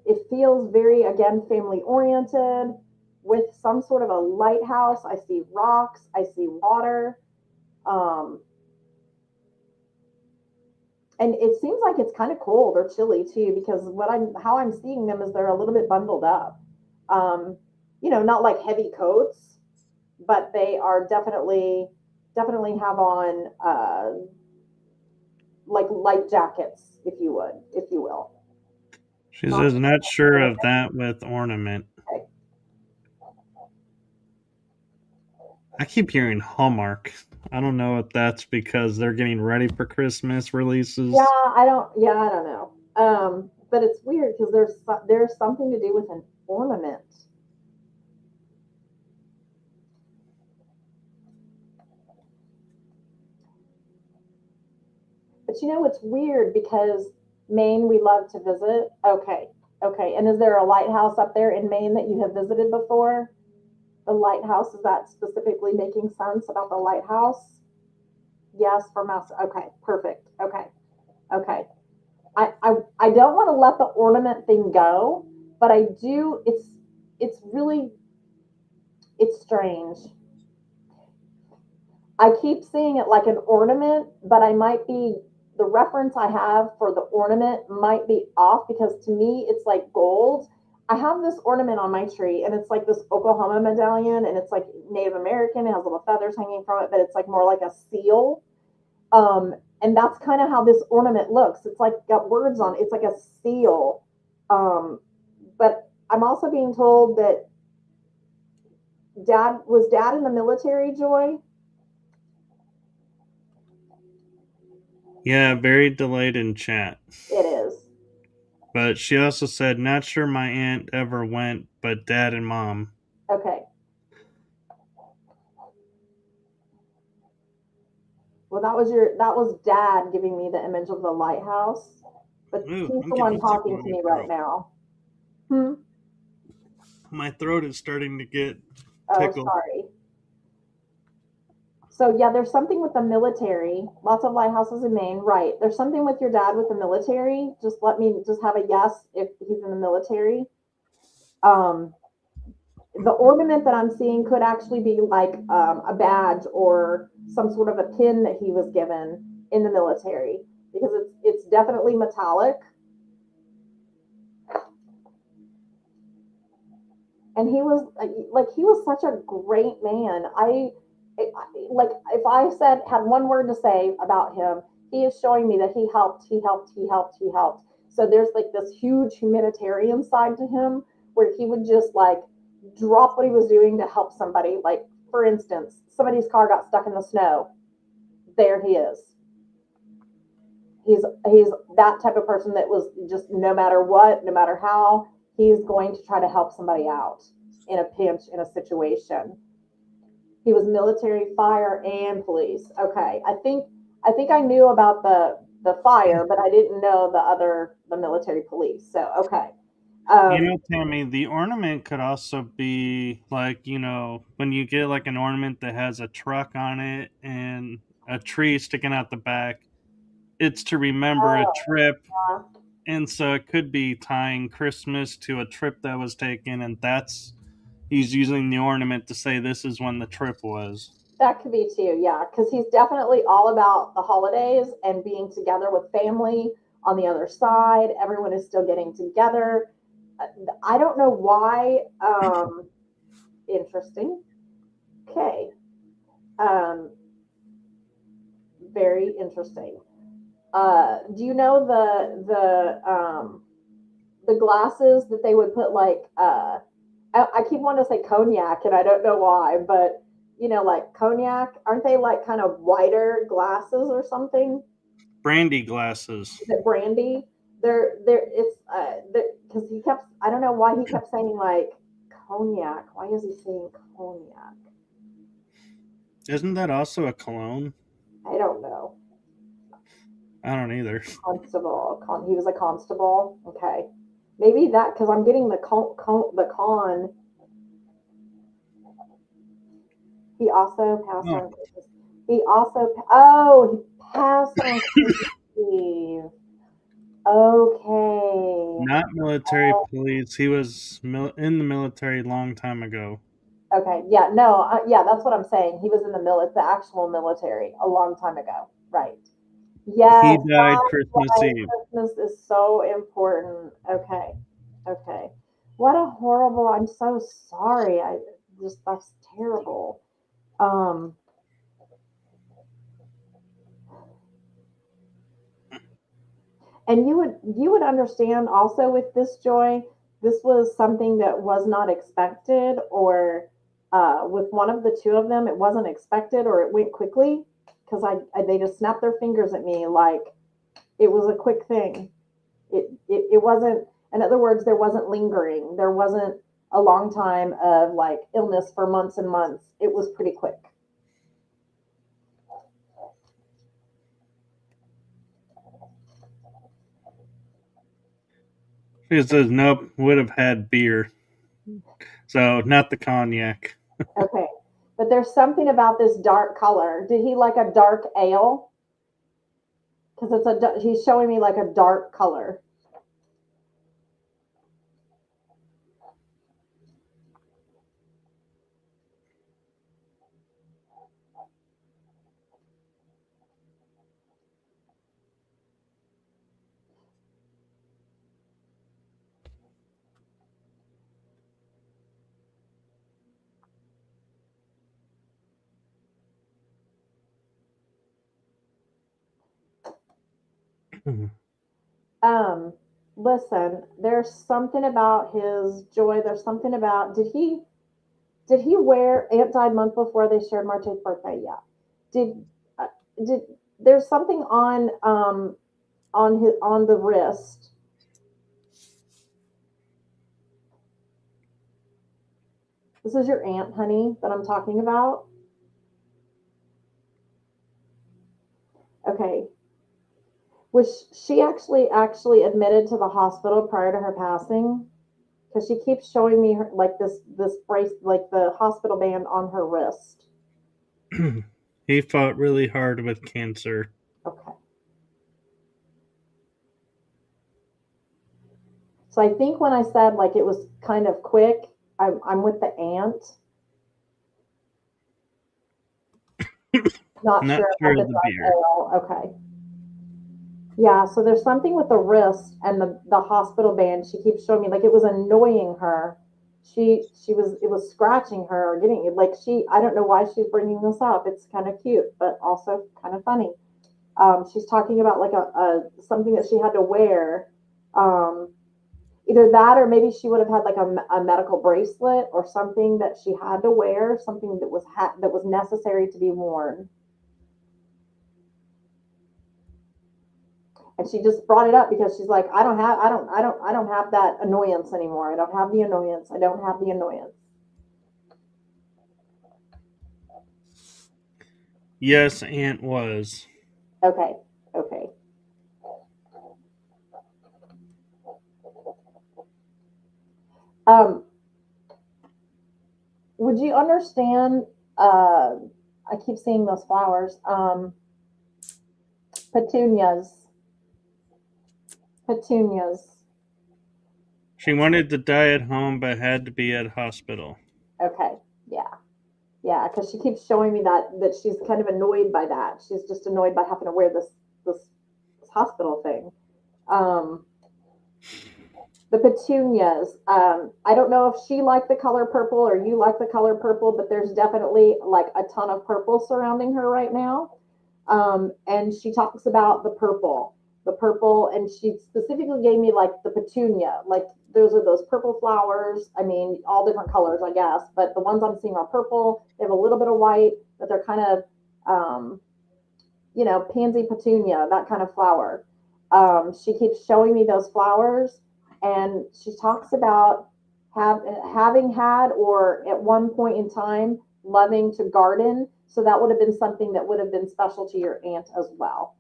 it feels very, again, family oriented with some sort of a lighthouse. I see rocks, I see water. Um, and it seems like it's kind of cold or chilly too, because how I'm seeing them is they're a little bit bundled up. Um, not like heavy coats, but they are definitely have on like light jackets, if you will. She Not says not sure of that with ornament. okay. I keep hearing Hallmark. I don't know if that's because they're getting ready for Christmas Yeah, releases. I don't know. But it's weird because there's something to do with an ornament. But it's weird because Maine we love to visit. Okay, okay. And is there a lighthouse up there in Maine that you have visited before? The lighthouse, is that specifically making sense about the lighthouse? Yes, for Master. Okay, perfect. Okay, okay. I don't want to let the ornament thing go, but I do. It's really it's strange. I keep seeing it like an ornament, but I might be the reference I have for the ornament might be off because to me it's like gold. I have this ornament on my tree and it's like this Oklahoma medallion and it's like Native American. It has little feathers hanging from it, but it's like more like a seal. And that's kind of how this ornament looks. It's like got words on it. It's like a seal. But I'm also being told that dad in the military, Joy? Yeah, very delayed in chat. It is. But she also said not sure my aunt ever went, but dad and mom. Okay. Well, that was Dad giving me the image of the lighthouse, but Ooh, he's I'm the getting one tickle talking in to my me right throat. now. Hmm. My throat is starting to get Oh, tickled. sorry. So yeah, there's something with the military. Lots of lighthouses in Maine, right? There's something with your dad with the military. Just let me just have a yes if he's in the military. Um, the ornament that I'm seeing could actually be like a badge or some sort of a pin that he was given in the military because it's definitely metallic, and he was like he was such a great man. Like if I said had one word to say about him, he is showing me that he helped. So there's like this huge humanitarian side to him where he would just like drop what he was doing to help somebody. Like for instance, somebody's car got stuck in the snow. There he is. He's that type of person that was just no matter what, no matter how, he's going to try to help somebody out in a pinch in a situation. He was military, fire, and police. Okay, I think I knew about the fire, but I didn't know the military police. So okay, You um, know, Tammy, the ornament could also be like, when you get like an ornament that has a truck on it and a tree sticking out the back, it's to remember a trip. uh, And so it could be tying Christmas to a trip that was taken, and he's using the ornament to say this is when the trip was. that could be too. Yeah, because he's definitely all about the holidays and being together with family. On the other side, everyone is still getting together. I don't know why. Interesting. Okay. Um, very interesting. Do you know the glasses that they would put like I keep wanting to say cognac and I don't know why, but like cognac, aren't they like kind of whiter glasses or something? Brandy glasses. Is it brandy? They're it's because he kept I don't know why he kept saying like cognac. Why is he saying cognac? Isn't that also a cologne? I don't know. I don't either. Constable. He was a constable. Okay, maybe that because I'm getting the con. He also passed Oh, on Christmas. He passed on Christmas Eve. Okay. not military police. He was in the military a long time ago. Okay. Yeah. No. Yeah. That's what I'm saying. He was in the actual military a long time ago. Right. He Yes. died That's Christmas why Eve. Christmas is so important. Okay. Okay. What a horrible. I'm so sorry. That's terrible. Um. And you would understand also with this joy, this was something that was not expected, or with one of the two of them, it wasn't expected, or it went quickly because they just snapped their fingers at me like it was a quick thing. It wasn't. In other words, there wasn't lingering. There wasn't a long time of like illness for months and months. It was pretty quick. He says nope, would have had beer. So not the cognac. Okay, but there's something about this dark color. Did he like a dark ale? Because he's showing me like a dark color. Um, Listen, there's something about his joy. There's something about did he wear Aunt died month before they shared Marche's birthday? Yeah. Did uh, did there's something on the wrist. This is your aunt, honey, that I'm talking about. Was she actually admitted to the hospital prior to her passing? Because she keeps showing me her, like this brace, like the hospital band on her wrist. He fought really hard with cancer. Okay. So I think when I said like it was kind of quick, I'm with the aunt. Not Not sure sure about of the the beer. dark ale. Okay. Yeah, so there's something with the wrist and the hospital band. She keeps showing me like it was annoying her. She was it was scratching her or getting like she I don't know why she's bringing this up. It's kind of cute, but also kind of funny. She's talking about like a something that she had to wear. Um, Either that or maybe she would have had like a medical bracelet or something that she had to wear, something that that was necessary to be worn. And she just brought it up because she's like, I don't have that annoyance anymore. I don't have the annoyance. I don't have the annoyance. Yes, Aunt was. Okay, okay. Um, would you understand? Uh, I keep seeing those flowers. Petunias, petunias. She wanted to die at home but had to be at hospital. Okay, yeah, yeah. Because she keeps showing me that she's kind of annoyed by that. She's just annoyed by having to wear this hospital thing. Um, the petunias. I don't know if she liked the color purple or you like the color purple, but there's definitely like a ton of purple surrounding her right now. And she talks about the purple, and she specifically gave me like the petunia, like those are those purple flowers. I mean, all different colors, I guess, but the ones I'm seeing are purple. They have a little bit of white, but they're kind of, um, pansy petunia, that kind of flower. She keeps showing me those flowers, and she talks about having had or at one point in time loving to garden. So that would have been something that would have been special to your aunt as well.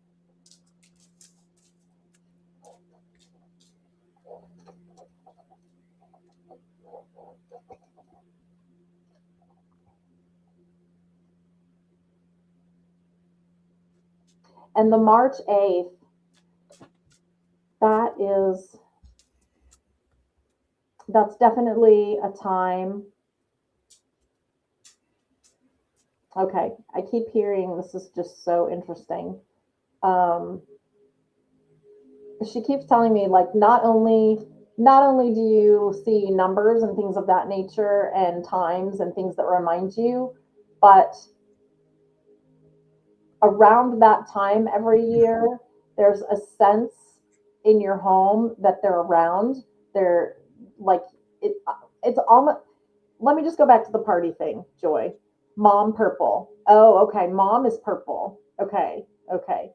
And the March 8th, that is, that's definitely a time. Okay, I keep hearing this is just so interesting. Um, she keeps telling me like not only do you see numbers and things of that nature and times and things that remind you, but around that time every year there's a sense in your home that they're around. They're like it it's almost, let me just go back to the party thing, Joy. Mom purple. Oh, okay. Mom is purple. Okay. Okay.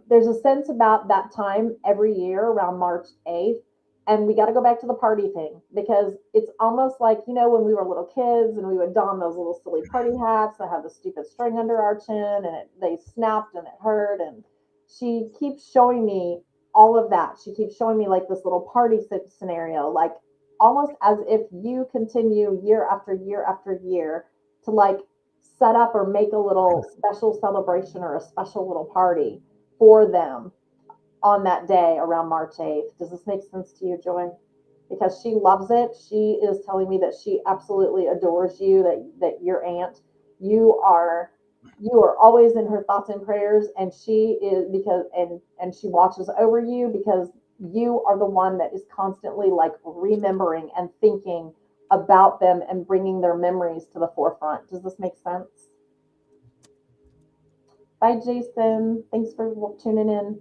There's a sense about that time every year around March 8th. And we got to go back to the party thing because it's almost like, when we were little kids and we would don those little silly party hats that have the stupid string under our chin and they snapped and it hurt. And she keeps showing me all of that. She keeps showing me like this little party scenario, like almost as if you continue year after year after year to like set up or make a little special celebration or a special little party for them on that day around March 8th. Does this make sense to you, Joy? Because she loves it. She is telling me that she absolutely adores you, that your aunt, you are you are always in her thoughts and prayers, and she is because and she watches over you because you are the one that is constantly like remembering and thinking about them and bringing their memories to the forefront. Does this make sense? Bye, Jason. Thanks for tuning in.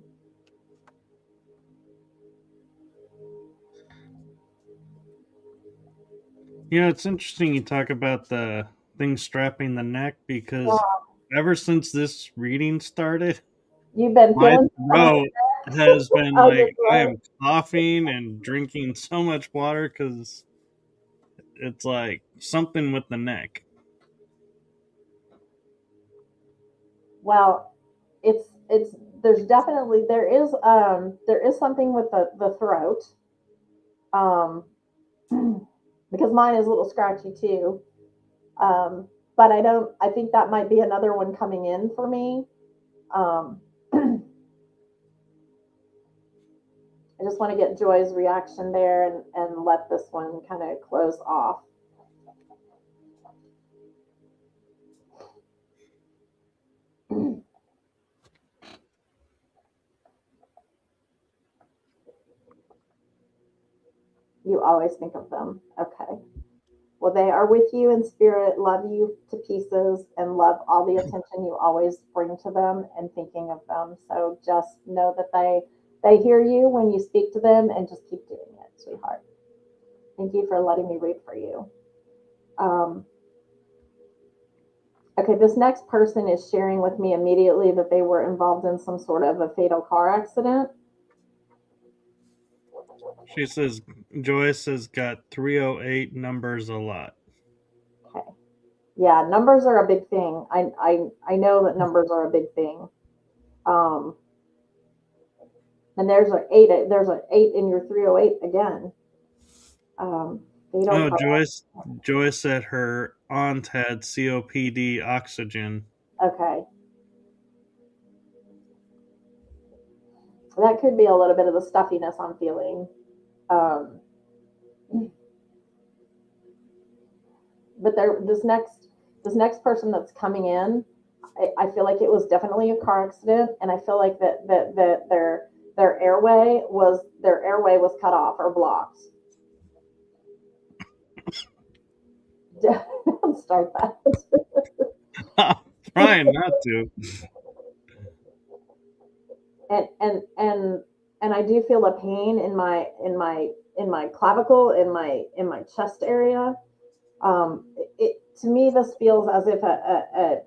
It's interesting you talk about the thing strapping the neck because Yeah. ever since this reading started, You've been my feeling some of throat has been of like your I throat. am coughing and drinking so much water because it's like something with the neck. Well, it's there's definitely there is something with the throat, um, because mine is a little scratchy too. But I think that might be another one coming in for me. Um, I just want to get Joy's reaction there and let this one kind of close off. You always think of them. Okay. Well, they are with you in spirit, love you to pieces, and love all the attention you always bring to them and thinking of them. So just know that they hear you when you speak to them, and just keep doing it, sweetheart. Thank you for letting me read for you. Um, okay, this next person is sharing with me immediately that they were involved in some sort of a fatal car accident. She says, Joyce has got 308 numbers a lot. Okay. Yeah, numbers are a big thing. I know that numbers are a big thing. Um, and there's an eight in your 308 again. Fatal Oh, car. Joyce said her aunt had COPD oxygen. Okay. That could be a little bit of the stuffiness I'm feeling. Um, but this next person that's coming in, I feel like it was definitely a car accident, and I feel like that their airway was cut off or blocked. Don't start that. Trying not to. and and and and I do feel a pain in my clavicle, in my chest area. To me, this feels as if a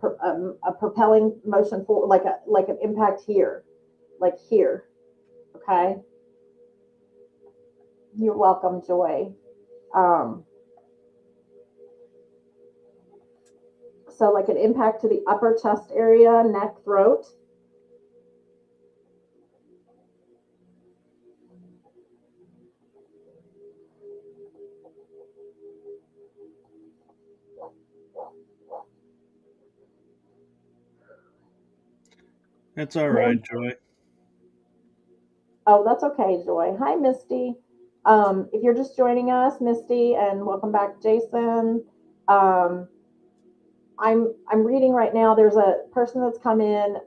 propelling motion forward, like an impact here, like here. Okay, you're welcome, Joy. Um, so like an impact to the upper chest area, neck, throat. It's all right, Joy. Oh, that's okay, Joy. Hi, Misty. If you're just joining us, Misty, and welcome back, Jason. Um, I'm reading right now. There's a person that's come in,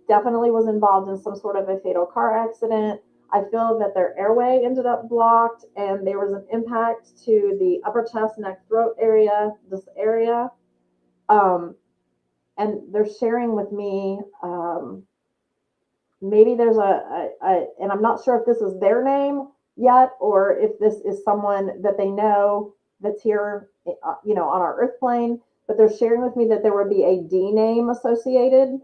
definitely was involved in some sort of a fatal car accident. I feel that their airway ended up blocked, and there was an impact to the upper chest, neck, throat area, this area. Um, and they're sharing with me. Maybe there's and I'm not sure if this is their name yet, or if this is someone that they know that's here, on our earth plane. But they're sharing with me that there would be a D name associated.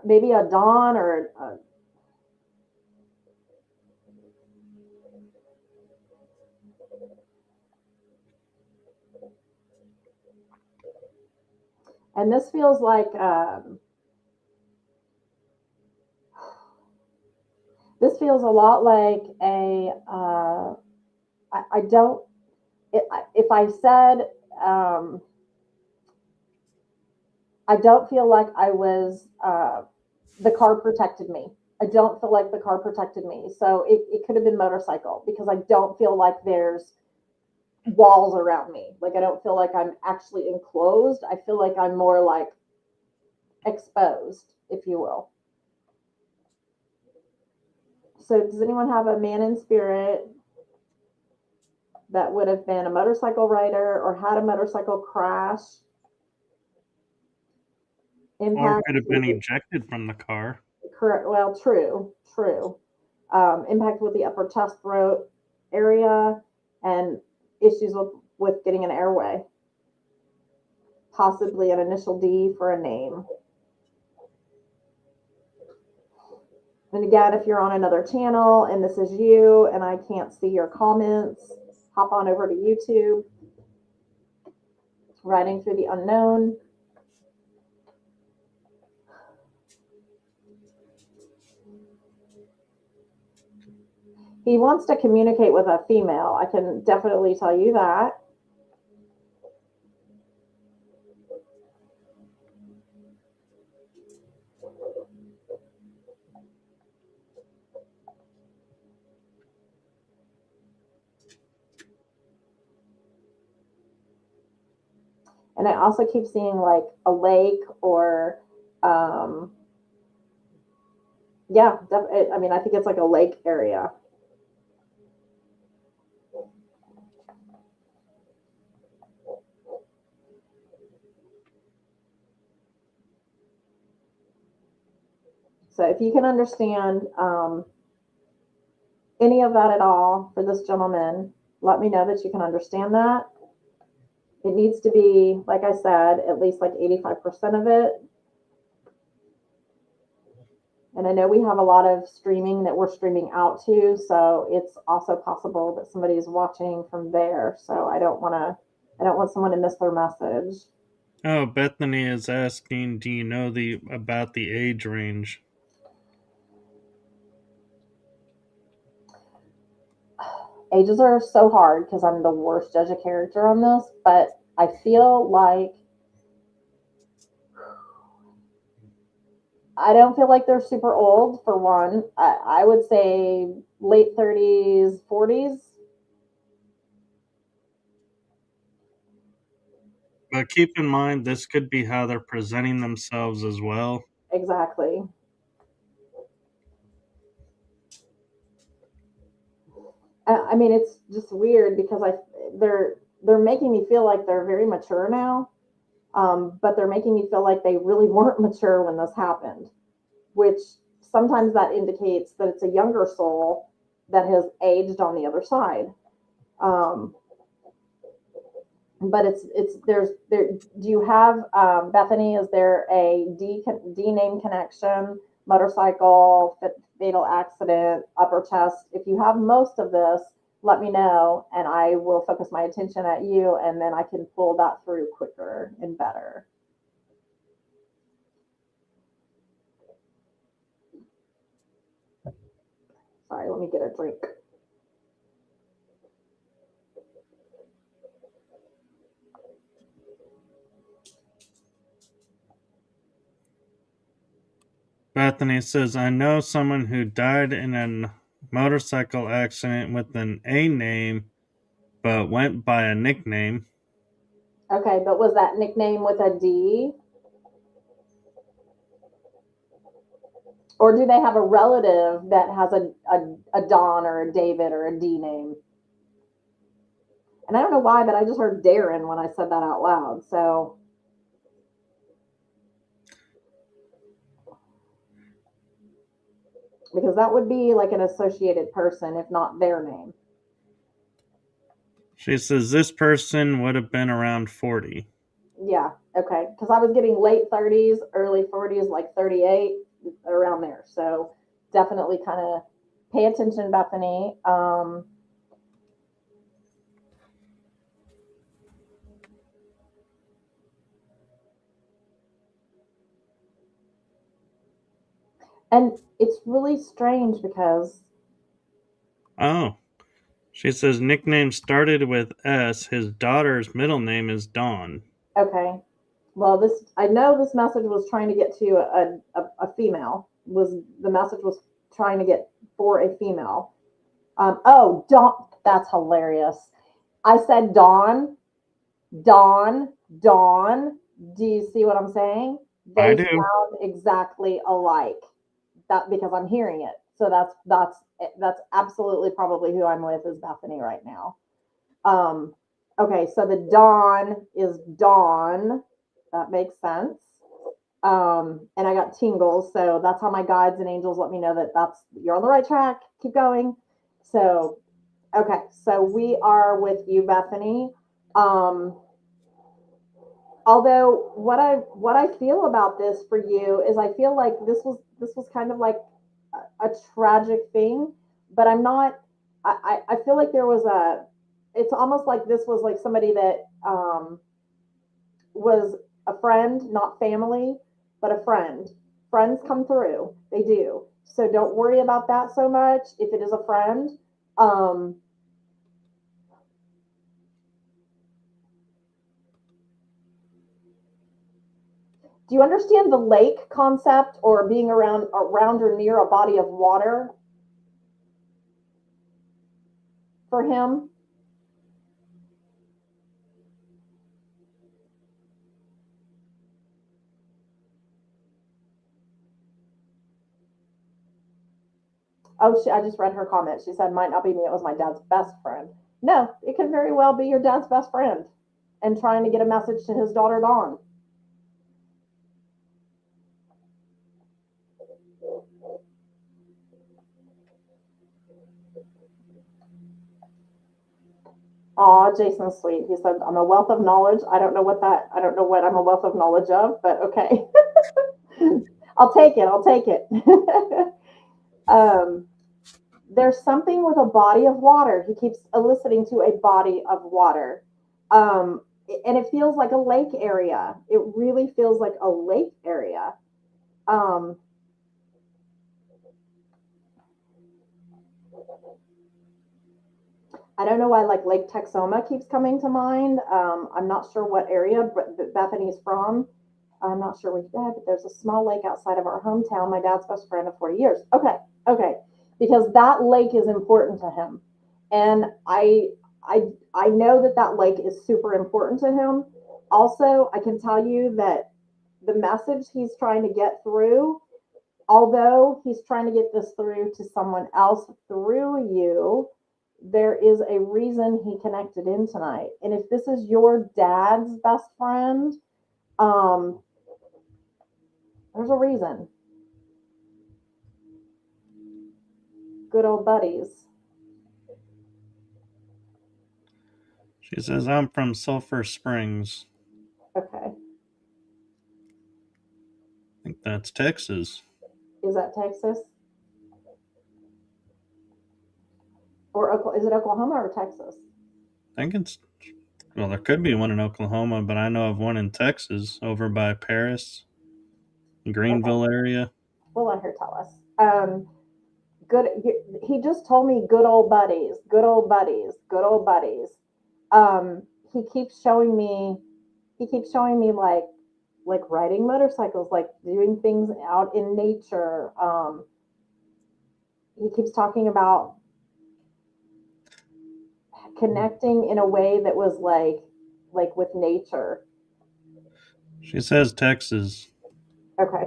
Maybe a Don or and this feels like this feels a lot like a I don't if I said I don't feel like I was the car protected me. I don't feel like the car protected me. So it could have been motorcycle, because I don't feel like there's walls around me. Like I don't feel like I'm actually enclosed. I feel like I'm more like exposed, if you will. So does anyone have a man in spirit that would have been a motorcycle rider or had a motorcycle crash? Or Impact. could have been ejected from the car. Correct. Well, true. Impact with the upper chest, throat area, and issues with getting an airway. Possibly an initial D for a name. And again, if you're on another channel and this is you and I can't see your comments, hop on over to YouTube, Writing Through the Unknown. He wants to communicate with a female. I can definitely tell you that. And I also keep seeing like a lake or, um, yeah, I mean, I think it's like a lake area. So if you can understand any of that at all for this gentleman, let me know that you can understand that. It needs to be, like I said, at least like 85% of it. And I know we have a lot of streaming that we're streaming out to, so it's also possible that somebody is watching from there. So I don't want someone to miss their message. Oh, Bethany is asking, do you know about the age range? Ages are so hard because I'm the worst judge of character on this, but I feel like I don't feel like they're super old for one. I would say late 30s, 40s. But keep in mind, this could be how they're presenting themselves as well. Exactly. I mean, it's just weird because they're making me feel like they're very mature now, but they're making me feel like they really weren't mature when this happened, which sometimes that indicates that it's a younger soul that has aged on the other side. Um, but it's there. Do you have Bethany? Is there a D name connection? Motorcycle, fatal accident, upper chest. If you have most of this, let me know, and I will focus my attention at you, and then I can pull that through quicker and better. Sorry, let me get a drink. Bethany says, I know someone who died in a motorcycle accident with an A name, but went by a nickname. Okay, but was that nickname with a D? Or do they have a relative that has a Don or a David or a D name? And I don't know why, but I just heard Darren when I said that out loud. So, because that would be like an associated person, if not their name. She says this person would have been around 40. Yeah, okay. Because I was getting late 30s, early 40s, like 38, around there. So, definitely kind of pay attention, Bethany. And it's really strange because, Oh, she says nickname started with S. His daughter's middle name is Dawn. okay, well, this I know this message was trying to get to a female. Was the message was trying to get for a female? Oh, Dawn. That's hilarious. I said Dawn, Dawn, Dawn. Do you see what I'm saying? I They do. sound exactly alike. That because I'm hearing it. So that's absolutely probably who I'm with is Bethany right now. Um, okay, so the Dawn is Dawn. That makes sense. And I got tingles, so that's how my guides and angels let me know that that's you're on the right track. Keep going. So, okay, so we are with you, Bethany. Um, although what I feel about this for you is I feel like this was kind of like a tragic thing, but I'm not. I feel like there was a. It's almost like this was like somebody that was a friend, not family, but a friend. Friends come through, they do. So don't worry about that so much. If it is a friend, um, do you understand the lake concept or being around or near a body of water for him? Oh, I just read her comment. She said, might not be me. It was my dad's best friend. No, it could very well be your dad's best friend and trying to get a message to his daughter, Dawn. Aw, Jason's sweet. He said, I'm a wealth of knowledge. I don't know what I'm a wealth of knowledge of, but okay. I'll take it. I'll take it. um, there's something with a body of water. He keeps eliciting to a body of water. Um, and it feels like a lake area. It really feels like a lake area. Um, I don't know why like Lake Texoma keeps coming to mind. I'm not sure what area Bethany's from. I'm not sure which dad, but there's a small lake outside of our hometown. My dad's best friend of 40 years. Okay, okay, because that lake is important to him, and I know that that lake is super important to him. Also, I can tell you that the message he's trying to get through, although he's trying to get this through to someone else through you, there is a reason he connected in tonight. And if this is your dad's best friend, um, there's a reason. Good old buddies. She says, I'm from Sulphur Springs. Okay. I think that's Texas. Is that Texas? Or is it Oklahoma or Texas? I think it's, well, there could be one in Oklahoma, but I know of one in Texas over by Paris, Okay. Greenville area. We'll let her tell us. Good. He just told me good old buddies, good old buddies, good old buddies. He keeps showing me, like riding motorcycles, like doing things out in nature. He keeps talking about connecting in a way that was like with nature. She says Texas. Okay.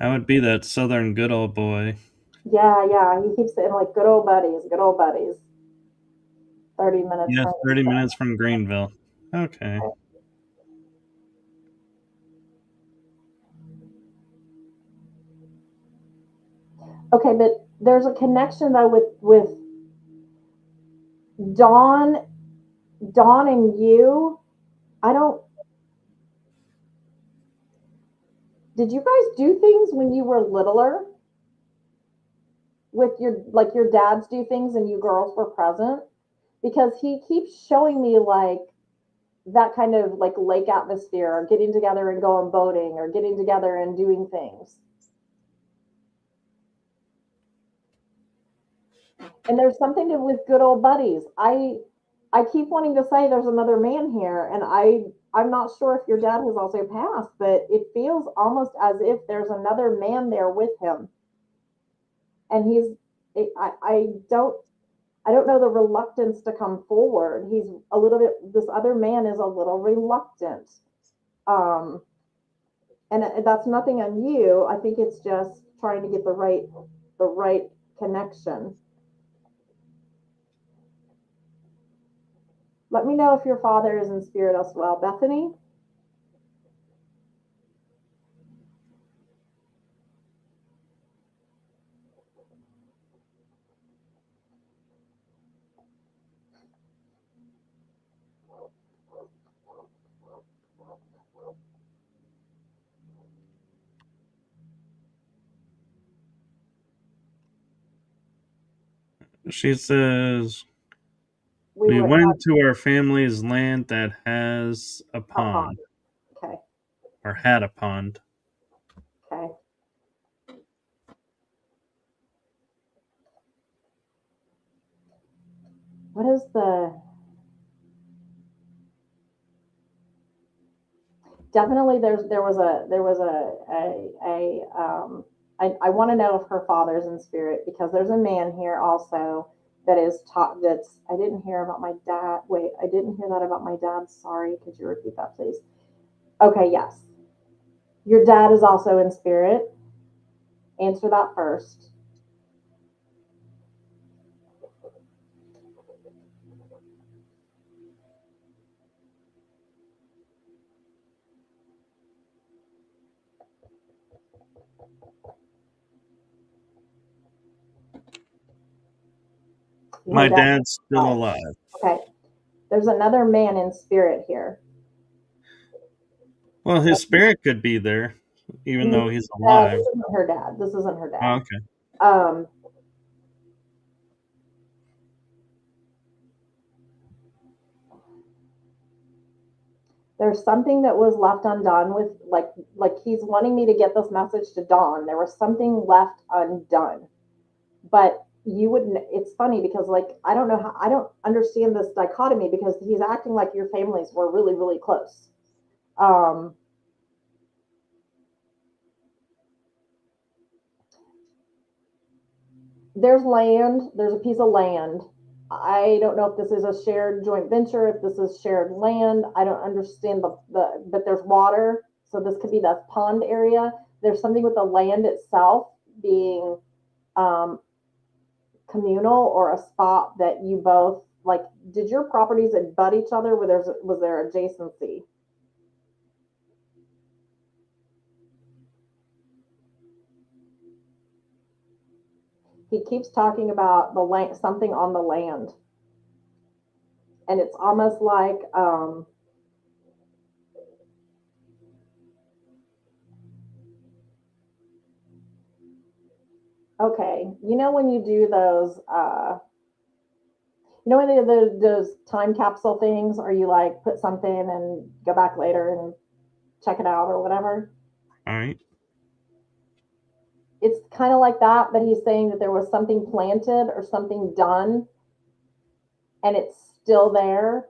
I would be that southern good old boy. Yeah, yeah. He keeps saying like good old buddies, good old buddies. 30 minutes Yes, from. 30 minutes from Greenville. Okay. Okay, but there's a connection though with Dawn, Dawn and you. I don't. Did you guys do things when you were littler with your like your dads do things and you girls were present? Because he keeps showing me like that kind of like lake atmosphere, or getting together and going boating, or getting together and doing things. And there's something to with good old buddies. I keep wanting to say there's another man here, and I'm not sure if your dad has also passed, but it feels almost as if there's another man there with him, and I don't know the reluctance to come forward. He's a little bit. This other man is a little reluctant, um, and that's nothing on you. I think it's just trying to get the right connection. Let me know if your father is in spirit as well, Bethany. She says, We we went went to our family's land that has a a pond. pond, Okay. or had a pond. Okay. What is the definitely there was I want to know if her father's in spirit because there's a man here also that is taught that's I didn't hear about my dad. Wait, I didn't hear that about my dad. Sorry, could you repeat that please? Okay, yes. Your dad is also in spirit. Answer that first. Her My dad dad's still alive. alive. Okay. There's another man in spirit here. Well, his spirit could be there, even though he's This alive. isn't her dad. This isn't her Oh, dad. okay. Um, there's something that was left undone with like he's wanting me to get this message to Dawn. There was something left undone, but you wouldn't. It's funny because like I don't know how I don't understand this dichotomy because he's acting like your families were really close. Um, there's land. There's a piece of land. I don't know if this is a shared joint venture, if this is shared land. I don't understand but there's water. So this could be the pond area. There's something with the land itself being um, communal or a spot that you both like. Did your properties abut each other? Where was there adjacency? He keeps talking about the land, something on the land, and it's almost like okay, you know when you do those you know when they do those time capsule things, or you like put something and go back later and check it out or whatever. All right. It's kind of like that, but he's saying that there was something planted or something done, and it's still there,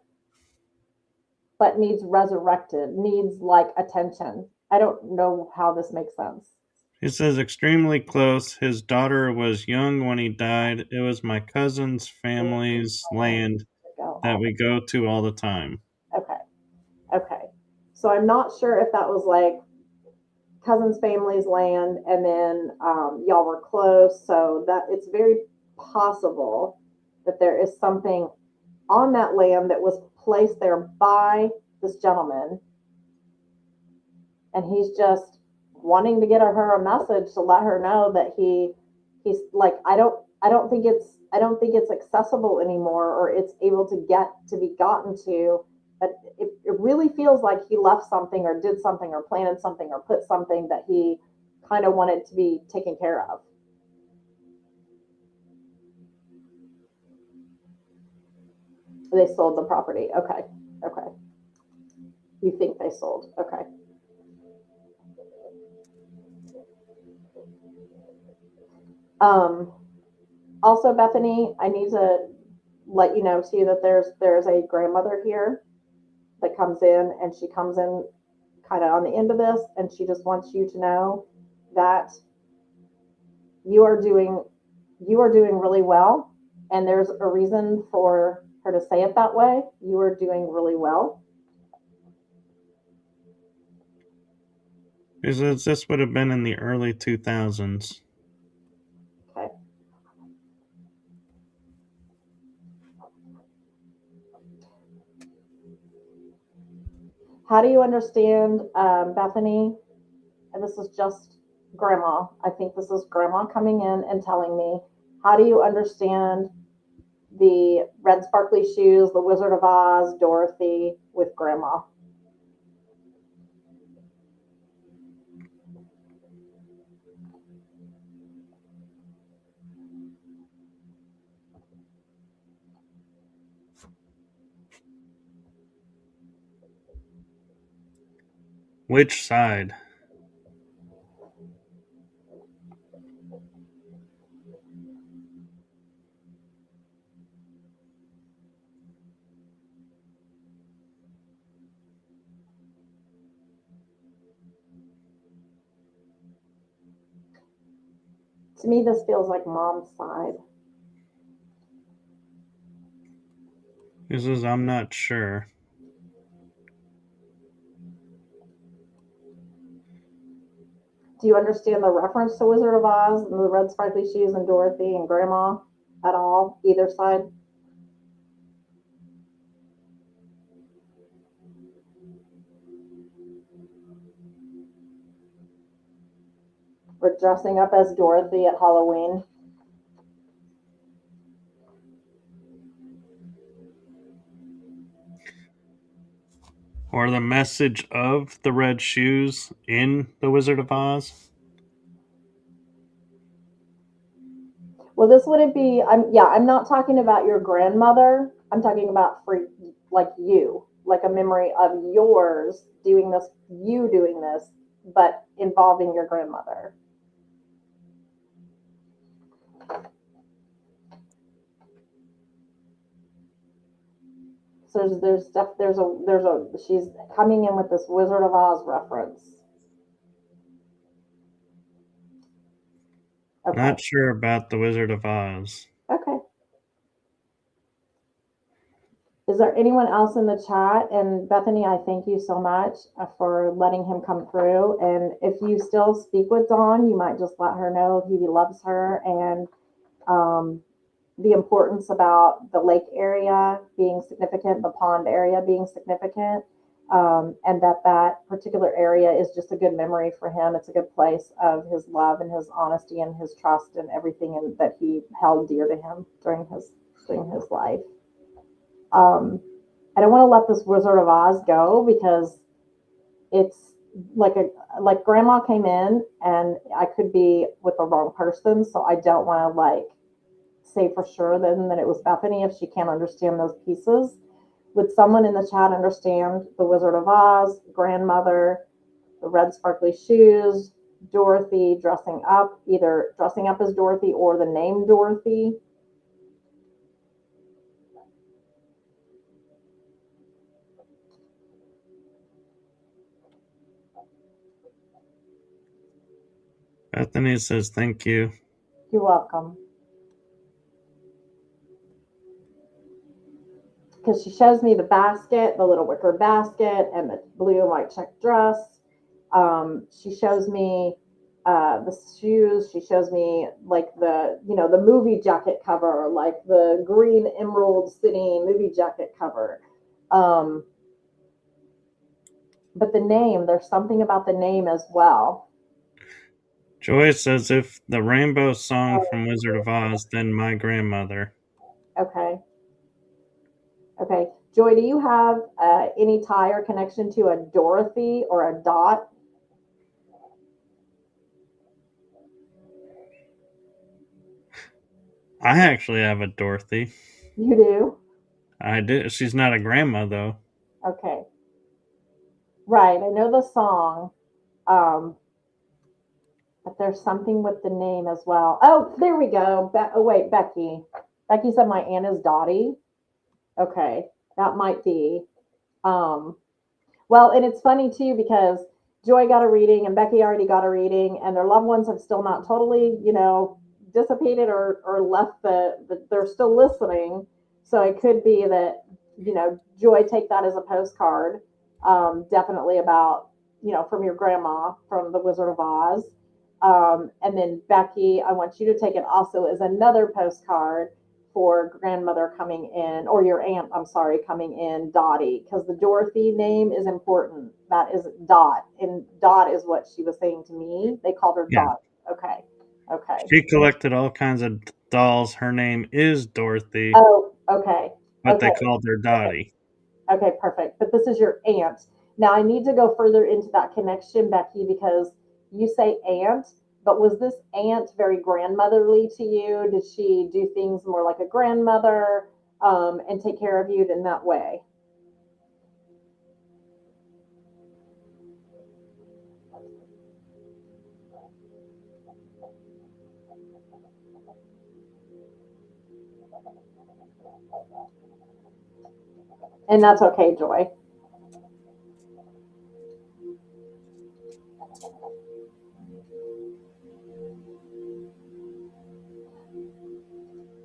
but needs resurrected, needs like attention. I don't know how this makes sense. He says, extremely close. His daughter was young when he died. It was my cousin's family's land that we go to all the time. Okay. Okay. So I'm not sure if that was like cousin's family's land and then y'all were close. So that it's very possible that there is something on that land that was placed there by this gentleman. And he's just wanting to get her a message to let her know that he's like, I don't think it's accessible anymore or it's able to get to be gotten to. But it really feels like he left something or did something or planted something or put something that he kind of wanted to be taken care of. They sold the property. Okay. Okay. You think they sold. Okay. Um, Also, Bethany, I need to let you know too that there's a grandmother here that comes in and she comes in kind of on the end of this and she just wants you to know that you are doing you are doing really well and there's a reason for her to say it that way. You are doing really well. He says this would have been in the early 2000s. Okay. How do you understand, Bethany? And this is just grandma. I think this is grandma coming in and telling me, how do you understand the red sparkly shoes, the Wizard of Oz, Dorothy with grandma? Which side? To me, this feels like mom's side. This is, I'm not sure. Do you understand the reference to Wizard of Oz and the red sparkly shoes and Dorothy and Grandma at all? Either side? We're dressing up as Dorothy at Halloween. Or the message of the red shoes in The Wizard of Oz? Well, this wouldn't be. I'm not talking about your grandmother. I'm talking about for like you, like a memory of yours doing this, you doing this, but involving your grandmother. So there's stuff. There's a. She's coming in with this Wizard of Oz reference. Okay. Not sure about The Wizard of Oz. Okay. Is there anyone else in the chat? And Bethany, I thank you so much for letting him come through. And if you still speak with Dawn, you might just let her know he loves her and um, the importance about the lake area being significant, the pond area being significant, and that particular area is just a good memory for him. It's a good place of his love and his honesty and his trust and everything that he held dear to him during his life. I don't want to let this Wizard of Oz go because it's like grandma came in and I could be with the wrong person, so I don't want to like say for sure then that it was Bethany if she can't understand those pieces. Would someone in the chat understand the Wizard of Oz, grandmother, the red sparkly shoes, Dorothy dressing up, either dressing up as Dorothy or the name Dorothy? Bethany says thank you. You're welcome. Because she shows me the basket, the little wicker basket, and the blue and white check dress. She shows me the shoes. She shows me like the movie jacket cover, like the green emerald city movie jacket cover. Um, but the name, there's something about the name as well. Joy says if the rainbow song from Wizard of Oz, then my grandmother. Okay. Okay. Joy, do you have any tie or connection to a Dorothy or a Dot? I actually have a Dorothy. You do? I do. She's not a grandma though. Okay. Right. I know the song. Um, but there's something with the name as well. Oh, there we go. Oh, wait, Becky. Becky said my aunt is Dottie. Okay. That might be. Um, well, and it's funny too because Joy got a reading and Becky already got a reading, and their loved ones have still not totally, dissipated or left they're still listening. So it could be that, Joy, take that as a postcard, definitely about, from your grandma from the Wizard of Oz. And then Becky, I want you to take it also as another postcard for grandmother coming in, or your aunt, I'm sorry, coming in, Dottie, because the Dorothy name is important. That is Dot, and Dot is what she was saying to me. They called her Yeah. Dot. Okay. Okay. She collected all kinds of dolls. Her name is Dorothy, Oh, okay. but Okay. they called her Dottie. Okay, perfect. But this is your aunt. Now I need to go further into that connection, Becky, because you say aunt, but was this aunt very grandmotherly to you? Did she do things more like a grandmother and take care of you in that way? And that's okay, Joy.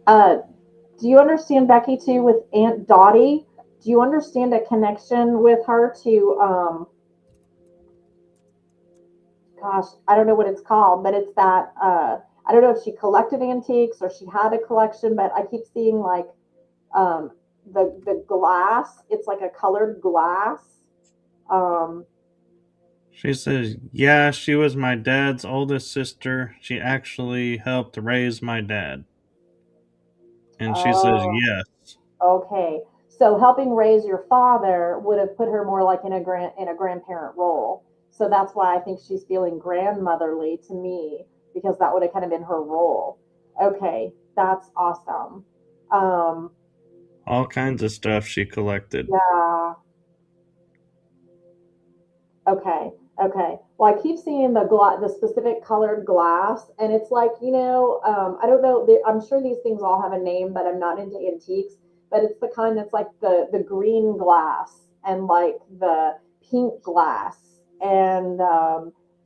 Uh, do you understand Becky too with Aunt Dottie? Do you understand a connection with her to gosh, I don't know what it's called, but it's that I don't know if she collected antiques or she had a collection, but I keep seeing like um, the glass. It's like a colored glass. Um, She says, yeah, she was my dad's oldest sister. She actually helped raise my dad. And she says, oh, yes. okay. So helping raise your father would have put her more like in a grandparent role. So that's why I think she's feeling grandmotherly to me because that would have kind of been her role. Okay, that's awesome. Um, All kinds of stuff she collected. yeah. Okay. Okay. Well, I keep seeing the specific colored glass, and it's like I don't know. I'm sure these things all have a name, but I'm not into antiques. But it's the kind that's like the green glass and like the pink glass, and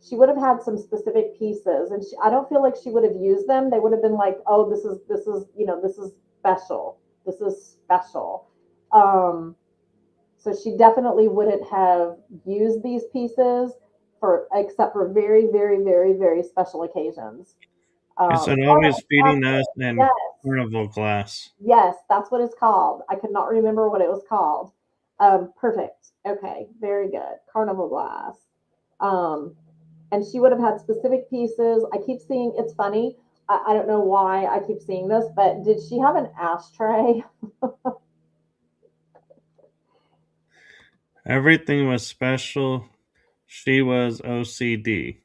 she would have had some specific pieces, and I don't feel like she would have used them. They would have been like, oh, this is special. This is special. Um, so she definitely wouldn't have used these pieces for except for very, very, very, very special occasions. She said, Oh, always feeding us in yes, carnival glass. yes, that's what it's called. I could not remember what it was called. Perfect. Okay, very good. Carnival glass. Um, and she would have had specific pieces. I keep seeing. It's funny. I don't know why I keep seeing this, but did she have an ashtray? Everything was special. She was OCD.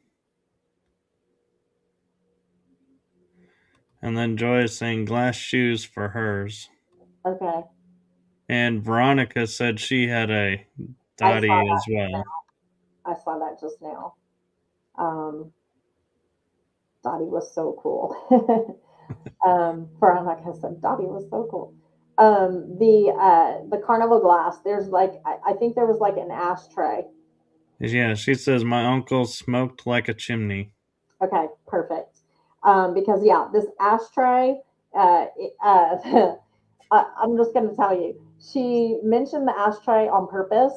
And then Joy is saying glass shoes for hers. Okay, And Veronica said she had a I saw Dottie as that. well. I saw that just now. Um, Dottie was so cool. For like I said, Dottie was so cool. The carnival glass. There's like I think there was like an ashtray. Yeah, she says my uncle smoked like a chimney. Okay, perfect. Because yeah, this ashtray. I'm just going to tell you. She mentioned the ashtray on purpose.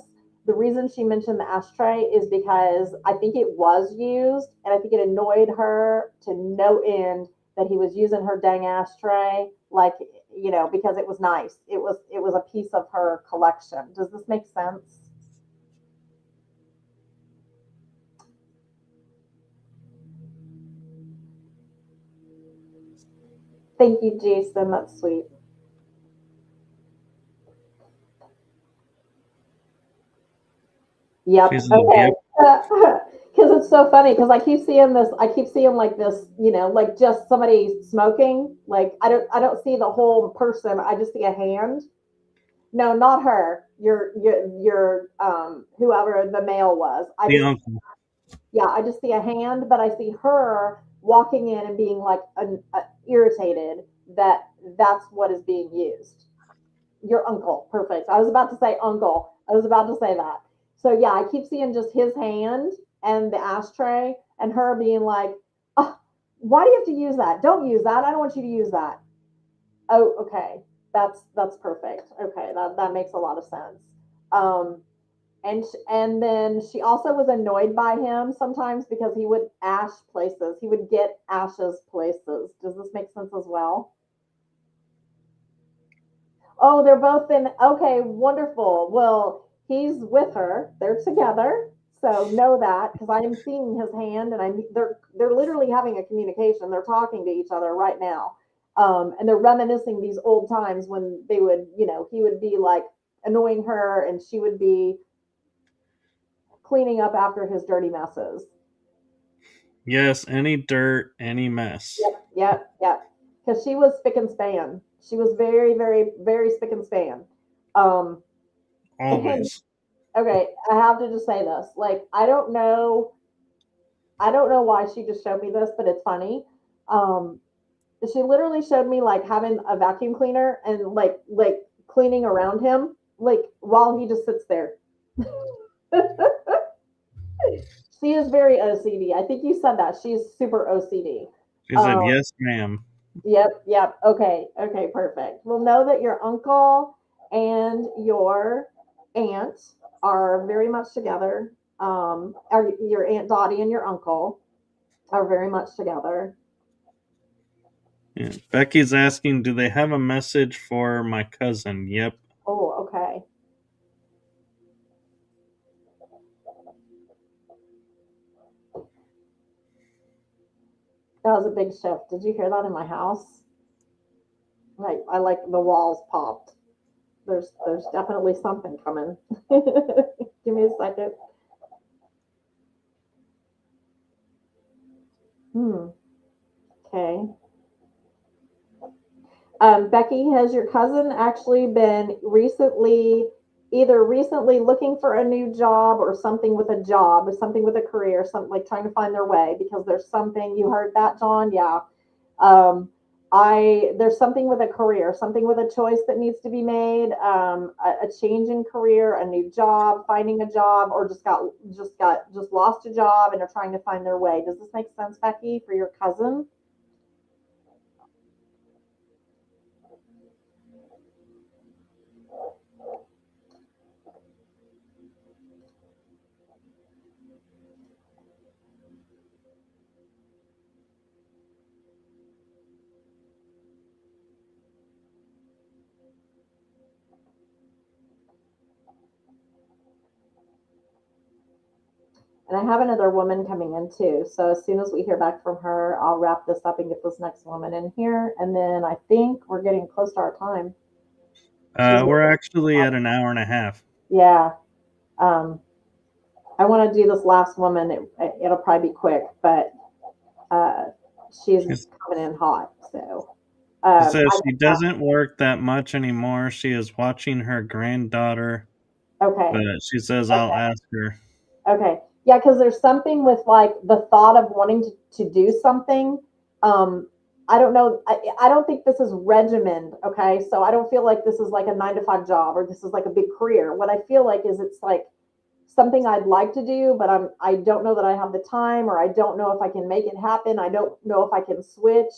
The reason she mentioned the ashtray is because I think it was used, and I think it annoyed her to no end that he was using her dang ashtray, like because it was nice. It was a piece of her collection. Does this make sense? Thank you, Jason. That's sweet. She Yep. says, Okay. yep. Because it's so funny. Because I keep seeing this. I keep seeing like this. Like just somebody smoking. Like I don't see the whole person. I just see a hand. No, not her. Your whoever the male was. The uncle. I just see a hand, but I see her walking in and being like irritated that that's what is being used. Your uncle. Perfect. I was about to say uncle. I was about to say that. So yeah, I keep seeing just his hand and the ashtray and her being like, oh, why do you have to use that? Don't use that. I don't want you to use that. Oh, okay. That's perfect. Okay, that makes a lot of sense. Um, and then she also was annoyed by him sometimes because he would ash places. He would get ashes places. Does this make sense as well? Oh, they're both in. Okay, wonderful. Well, he's with her. They're together. So know that because I am seeing his hand, and they're literally having a communication. They're talking to each other right now, and they're reminiscing these old times when they would, he would be like annoying her, and she would be cleaning up after his dirty messes. Yes, any dirt, any mess. Yep, yep, yep. Because she was spick and span. She was very, very, very spick and span. Um, and Always. okay, I have to just say this. Like, I don't know why she just showed me this, but it's funny. Um, she literally showed me like having a vacuum cleaner and like cleaning around him. like while he just sits there. She is very OCD. I think you said that. She's super OCD. She said, "Yes, ma'am." Yep, yep. Okay, okay, perfect. Well, know that your uncle and your aunt are very much together. Are your Aunt Dottie and your uncle are very much together. Yeah. Becky's asking, "Do they have a message for my cousin?" Yep. Oh, okay. That was a big shift. Did you hear that in my house? Like I like the walls popped. There's definitely something coming. Give me a second. Hmm. Okay. Becky, has your cousin actually been recently looking for a new job or something with a job, or something with a career, something like trying to find their way? Because there's something, you heard that, John? Yeah. Um, there's something with a career, something with a choice that needs to be made, a change in career, a new job, finding a job, or just lost a job and are trying to find their way. Does this make sense, Becky, for your cousin? And I have another woman coming in too. So as soon as we hear back from her, I'll wrap this up and get this next woman in here. And then I think we're getting close to our time. She's We're actually at an hour and a half. yeah. Um, I want to do this last woman. It'll probably be quick, but uh, she's She's, coming in hot. So she says I she doesn't work that much anymore. She is watching her granddaughter, okay. but she says I'll Okay. ask her. Okay. Yeah, because there's something with like the thought of wanting to do something. Um, I don't know. I don't think this is regimented. Okay. So I don't feel like this is like a 9 to 5 job or this is like a big career. What I feel like is it's like something I'd like to do, but I don't know that I have the time or I don't know if I can make it happen. I don't know if I can switch.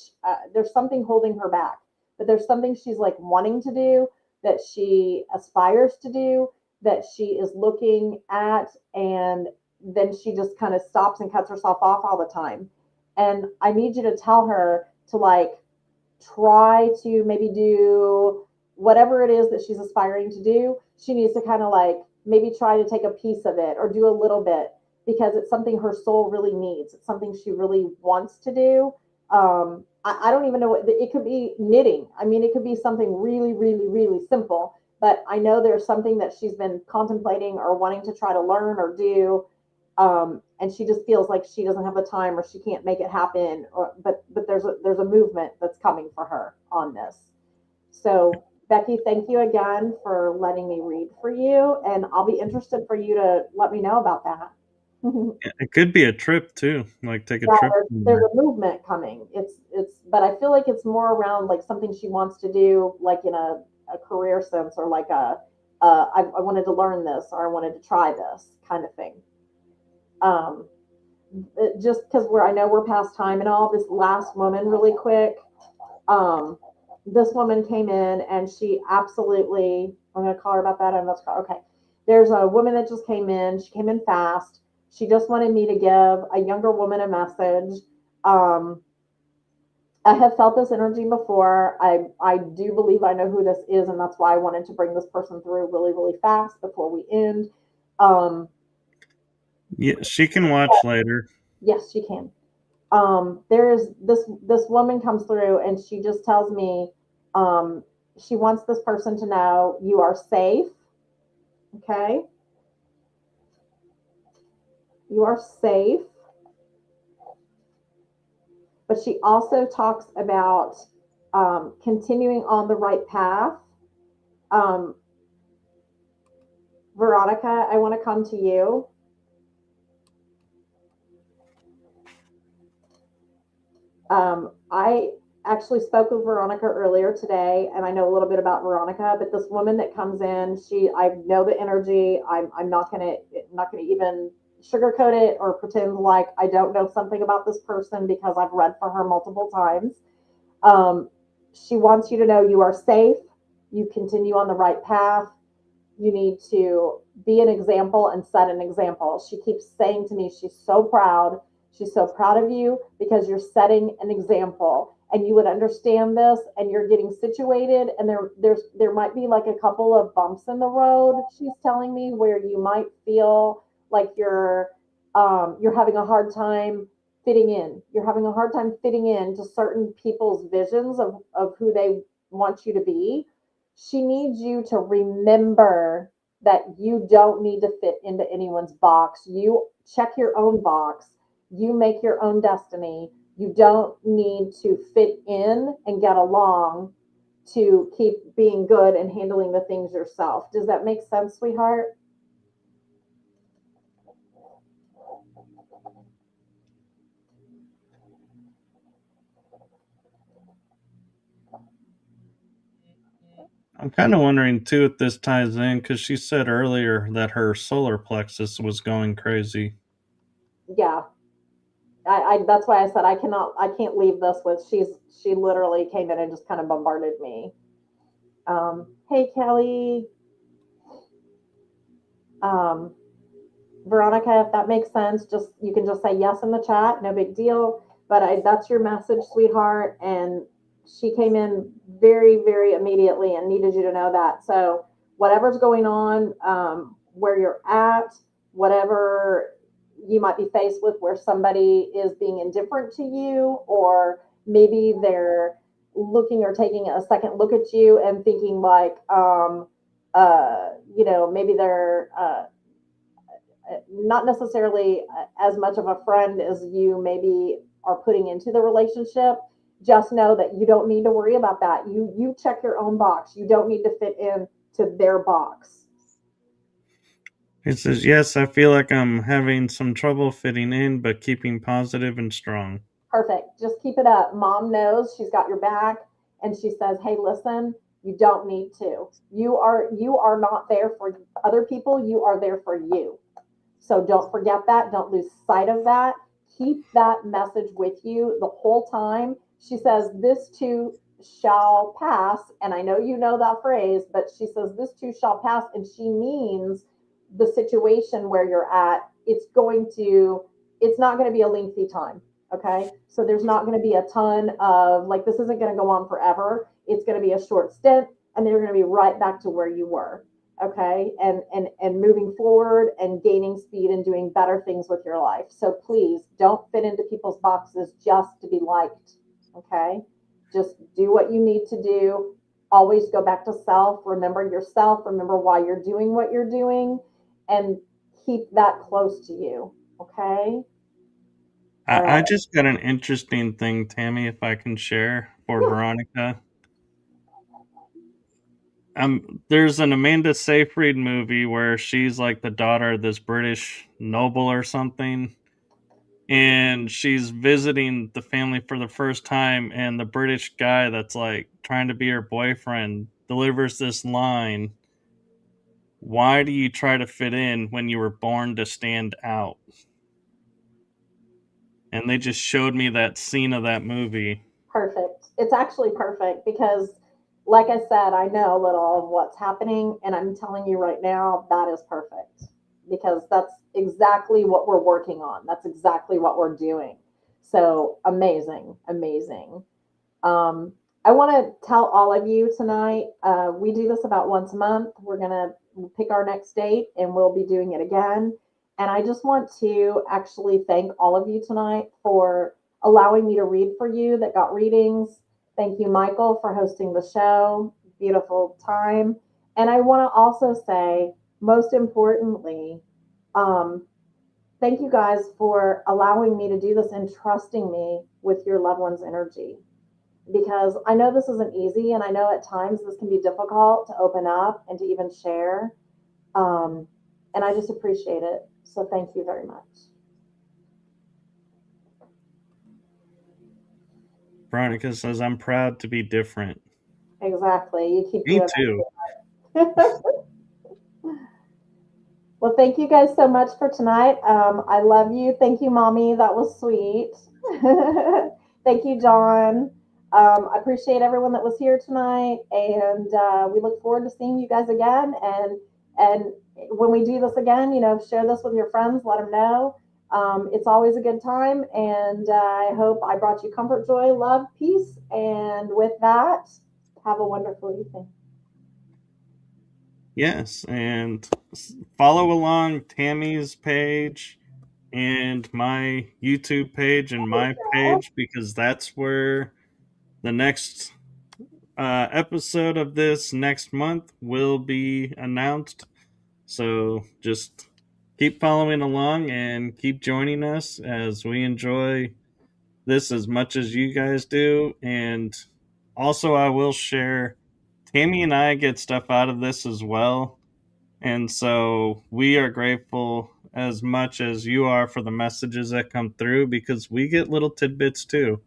There's something holding her back, but there's something she's like wanting to do that she aspires to do that she is looking at, and then she just kind of stops and cuts herself off all the time. And I need you to tell her to like try to maybe do whatever it is that she's aspiring to do. She needs to kind of like maybe try to take a piece of it or do a little bit because it's something her soul really needs. It's something she really wants to do. I don't even know what it could be. Knitting. I mean, it could be something really, really, really simple. But I know there's something that she's been contemplating or wanting to try to learn or do, and she just feels like she doesn't have the time or she can't make it happen. But there's a movement that's coming for her on this. So Becky, thank you again for letting me read for you, and I'll be interested for you to let me know about that. It could be a trip too, like take a Yeah, trip there's somewhere. a movement coming. But I feel like it's more around like something she wants to do, like in a career sense, or like I wanted to learn this or I wanted to try this kind of thing. Um, just because I know we're past time and all. This last woman, really quick. Um, this woman came in and she absolutely. I'm going to call her about that. I'm going to call. Okay, there's a woman that just came in. She came in fast. She just wanted me to give a younger woman a message. Um, I have felt this energy before. I do believe I know who this is, and that's why I wanted to bring this person through really, really fast before we end. Um, Yeah, she can watch later. yes, she can. There's this woman comes through and she just tells me she wants this person to know you are safe. Okay, you are safe. But she also talks about continuing on the right path. um, Veronica, I want to come to you. I actually spoke with Veronica earlier today, and I know a little bit about Veronica. But this woman that comes in, I know the energy. I'm not gonna even sugarcoat it or pretend like I don't know something about this person because I've read for her multiple times. Um, she wants you to know you are safe. You continue on the right path. You need to be an example and set an example. She keeps saying to me, she's so proud. She's so proud of you because you're setting an example and you would understand this and you're getting situated and there might be like a couple of bumps in the road, she's telling me, where you might feel like you're having a hard time fitting in. You're having a hard time fitting in to certain people's visions of who they want you to be. She needs you to remember that you don't need to fit into anyone's box. You check your own box. You make your own destiny. You don't need to fit in and get along to keep being good and handling the things yourself. Does that make sense, sweetheart? I'm kind of wondering too if this ties in because she said earlier that her solar plexus was going crazy. Yeah. I that's why I said I can't leave this with she literally came in and just kind of bombarded me. Hey Kelly. Um, Veronica, if that makes sense, just you can just say yes in the chat, no big deal. But that's your message, sweetheart. And she came in very, very immediately and needed you to know that. So whatever's going on, where you're at, whatever you might be faced with, where somebody is being indifferent to you, or maybe they're looking or taking a second look at you and thinking like, maybe they're not necessarily as much of a friend as you maybe are putting into the relationship. Just know that you don't need to worry about that. You check your own box. You don't need to fit in to their box. He says, yes, I feel like I'm having some trouble fitting in, but keeping positive and strong. Perfect. Just keep it up. Mom knows she's got your back, and she says, "Hey, listen, you don't need to. You are not there for other people. You are there for you. So don't forget that. Don't lose sight of that. Keep that message with you the whole time." She says, "This too shall pass." And I know you know that phrase, but she says, "This too shall pass." And she means the situation where you're at, it's not going to be a lengthy time. Okay. So there's not going to be a ton of, like, this isn't going to go on forever. It's going to be a short stint, and then you're going to be right back to where you were. Okay, and moving forward and gaining speed and doing better things with your life. So please don't fit into people's boxes just to be liked. Okay, just do what you need to do. Always go back to self. Remember yourself. Remember why you're doing what you're doing, and keep that close to you. Okay. All I right. just got an interesting thing, Tammy, if I can share for Yeah. Veronica. There's an Amanda Seyfried movie where she's like the daughter of this British noble or something, and she's visiting the family for the first time, and the British guy that's like trying to be her boyfriend delivers this line: "Why do you try to fit in when you were born to stand out?" And they just showed me that scene of that movie. Perfect. It's actually perfect because, like I said, I know a little of what's happening, and I'm telling you right now that is perfect because that's exactly what we're working on. That's exactly what we're doing. So amazing, amazing. Um, I want to tell all of you tonight. We do this about once a month. We're gonna pick our next date, and we'll be doing it again. And I just want to actually thank all of you tonight for allowing me to read for you that got readings. Thank you, Michael, for hosting the show. Beautiful time. And I want to also say, most importantly, um, thank you guys for allowing me to do this and trusting me with your loved one's energy, because I know this isn't easy, and I know at times this can be difficult to open up and to even share. Um, and I just appreciate it. So thank you very much. Veronica says, I'm proud to be different. Exactly. You keep Me doing too. that. Well, thank you guys so much for tonight. I love you. Thank you, Mommy. That was sweet. Thank you, John. I appreciate everyone that was here tonight, and we look forward to seeing you guys again. And when we do this again, share this with your friends. Let them know. It's always a good time, and I hope I brought you comfort, joy, love, peace. And with that, have a wonderful evening. Yes, and follow along Tammy's page and my YouTube page and my page, because that's where the next episode of this next month will be announced. So just keep following along and keep joining us as we enjoy this as much as you guys do. And also, I will share, Tammy and I get stuff out of this as well. And so we are grateful as much as you are for the messages that come through, because we get little tidbits too.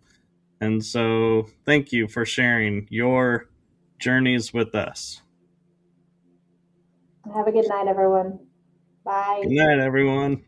And so thank you for sharing your journeys with us. Have a good night, everyone. Good Bye. night, everyone.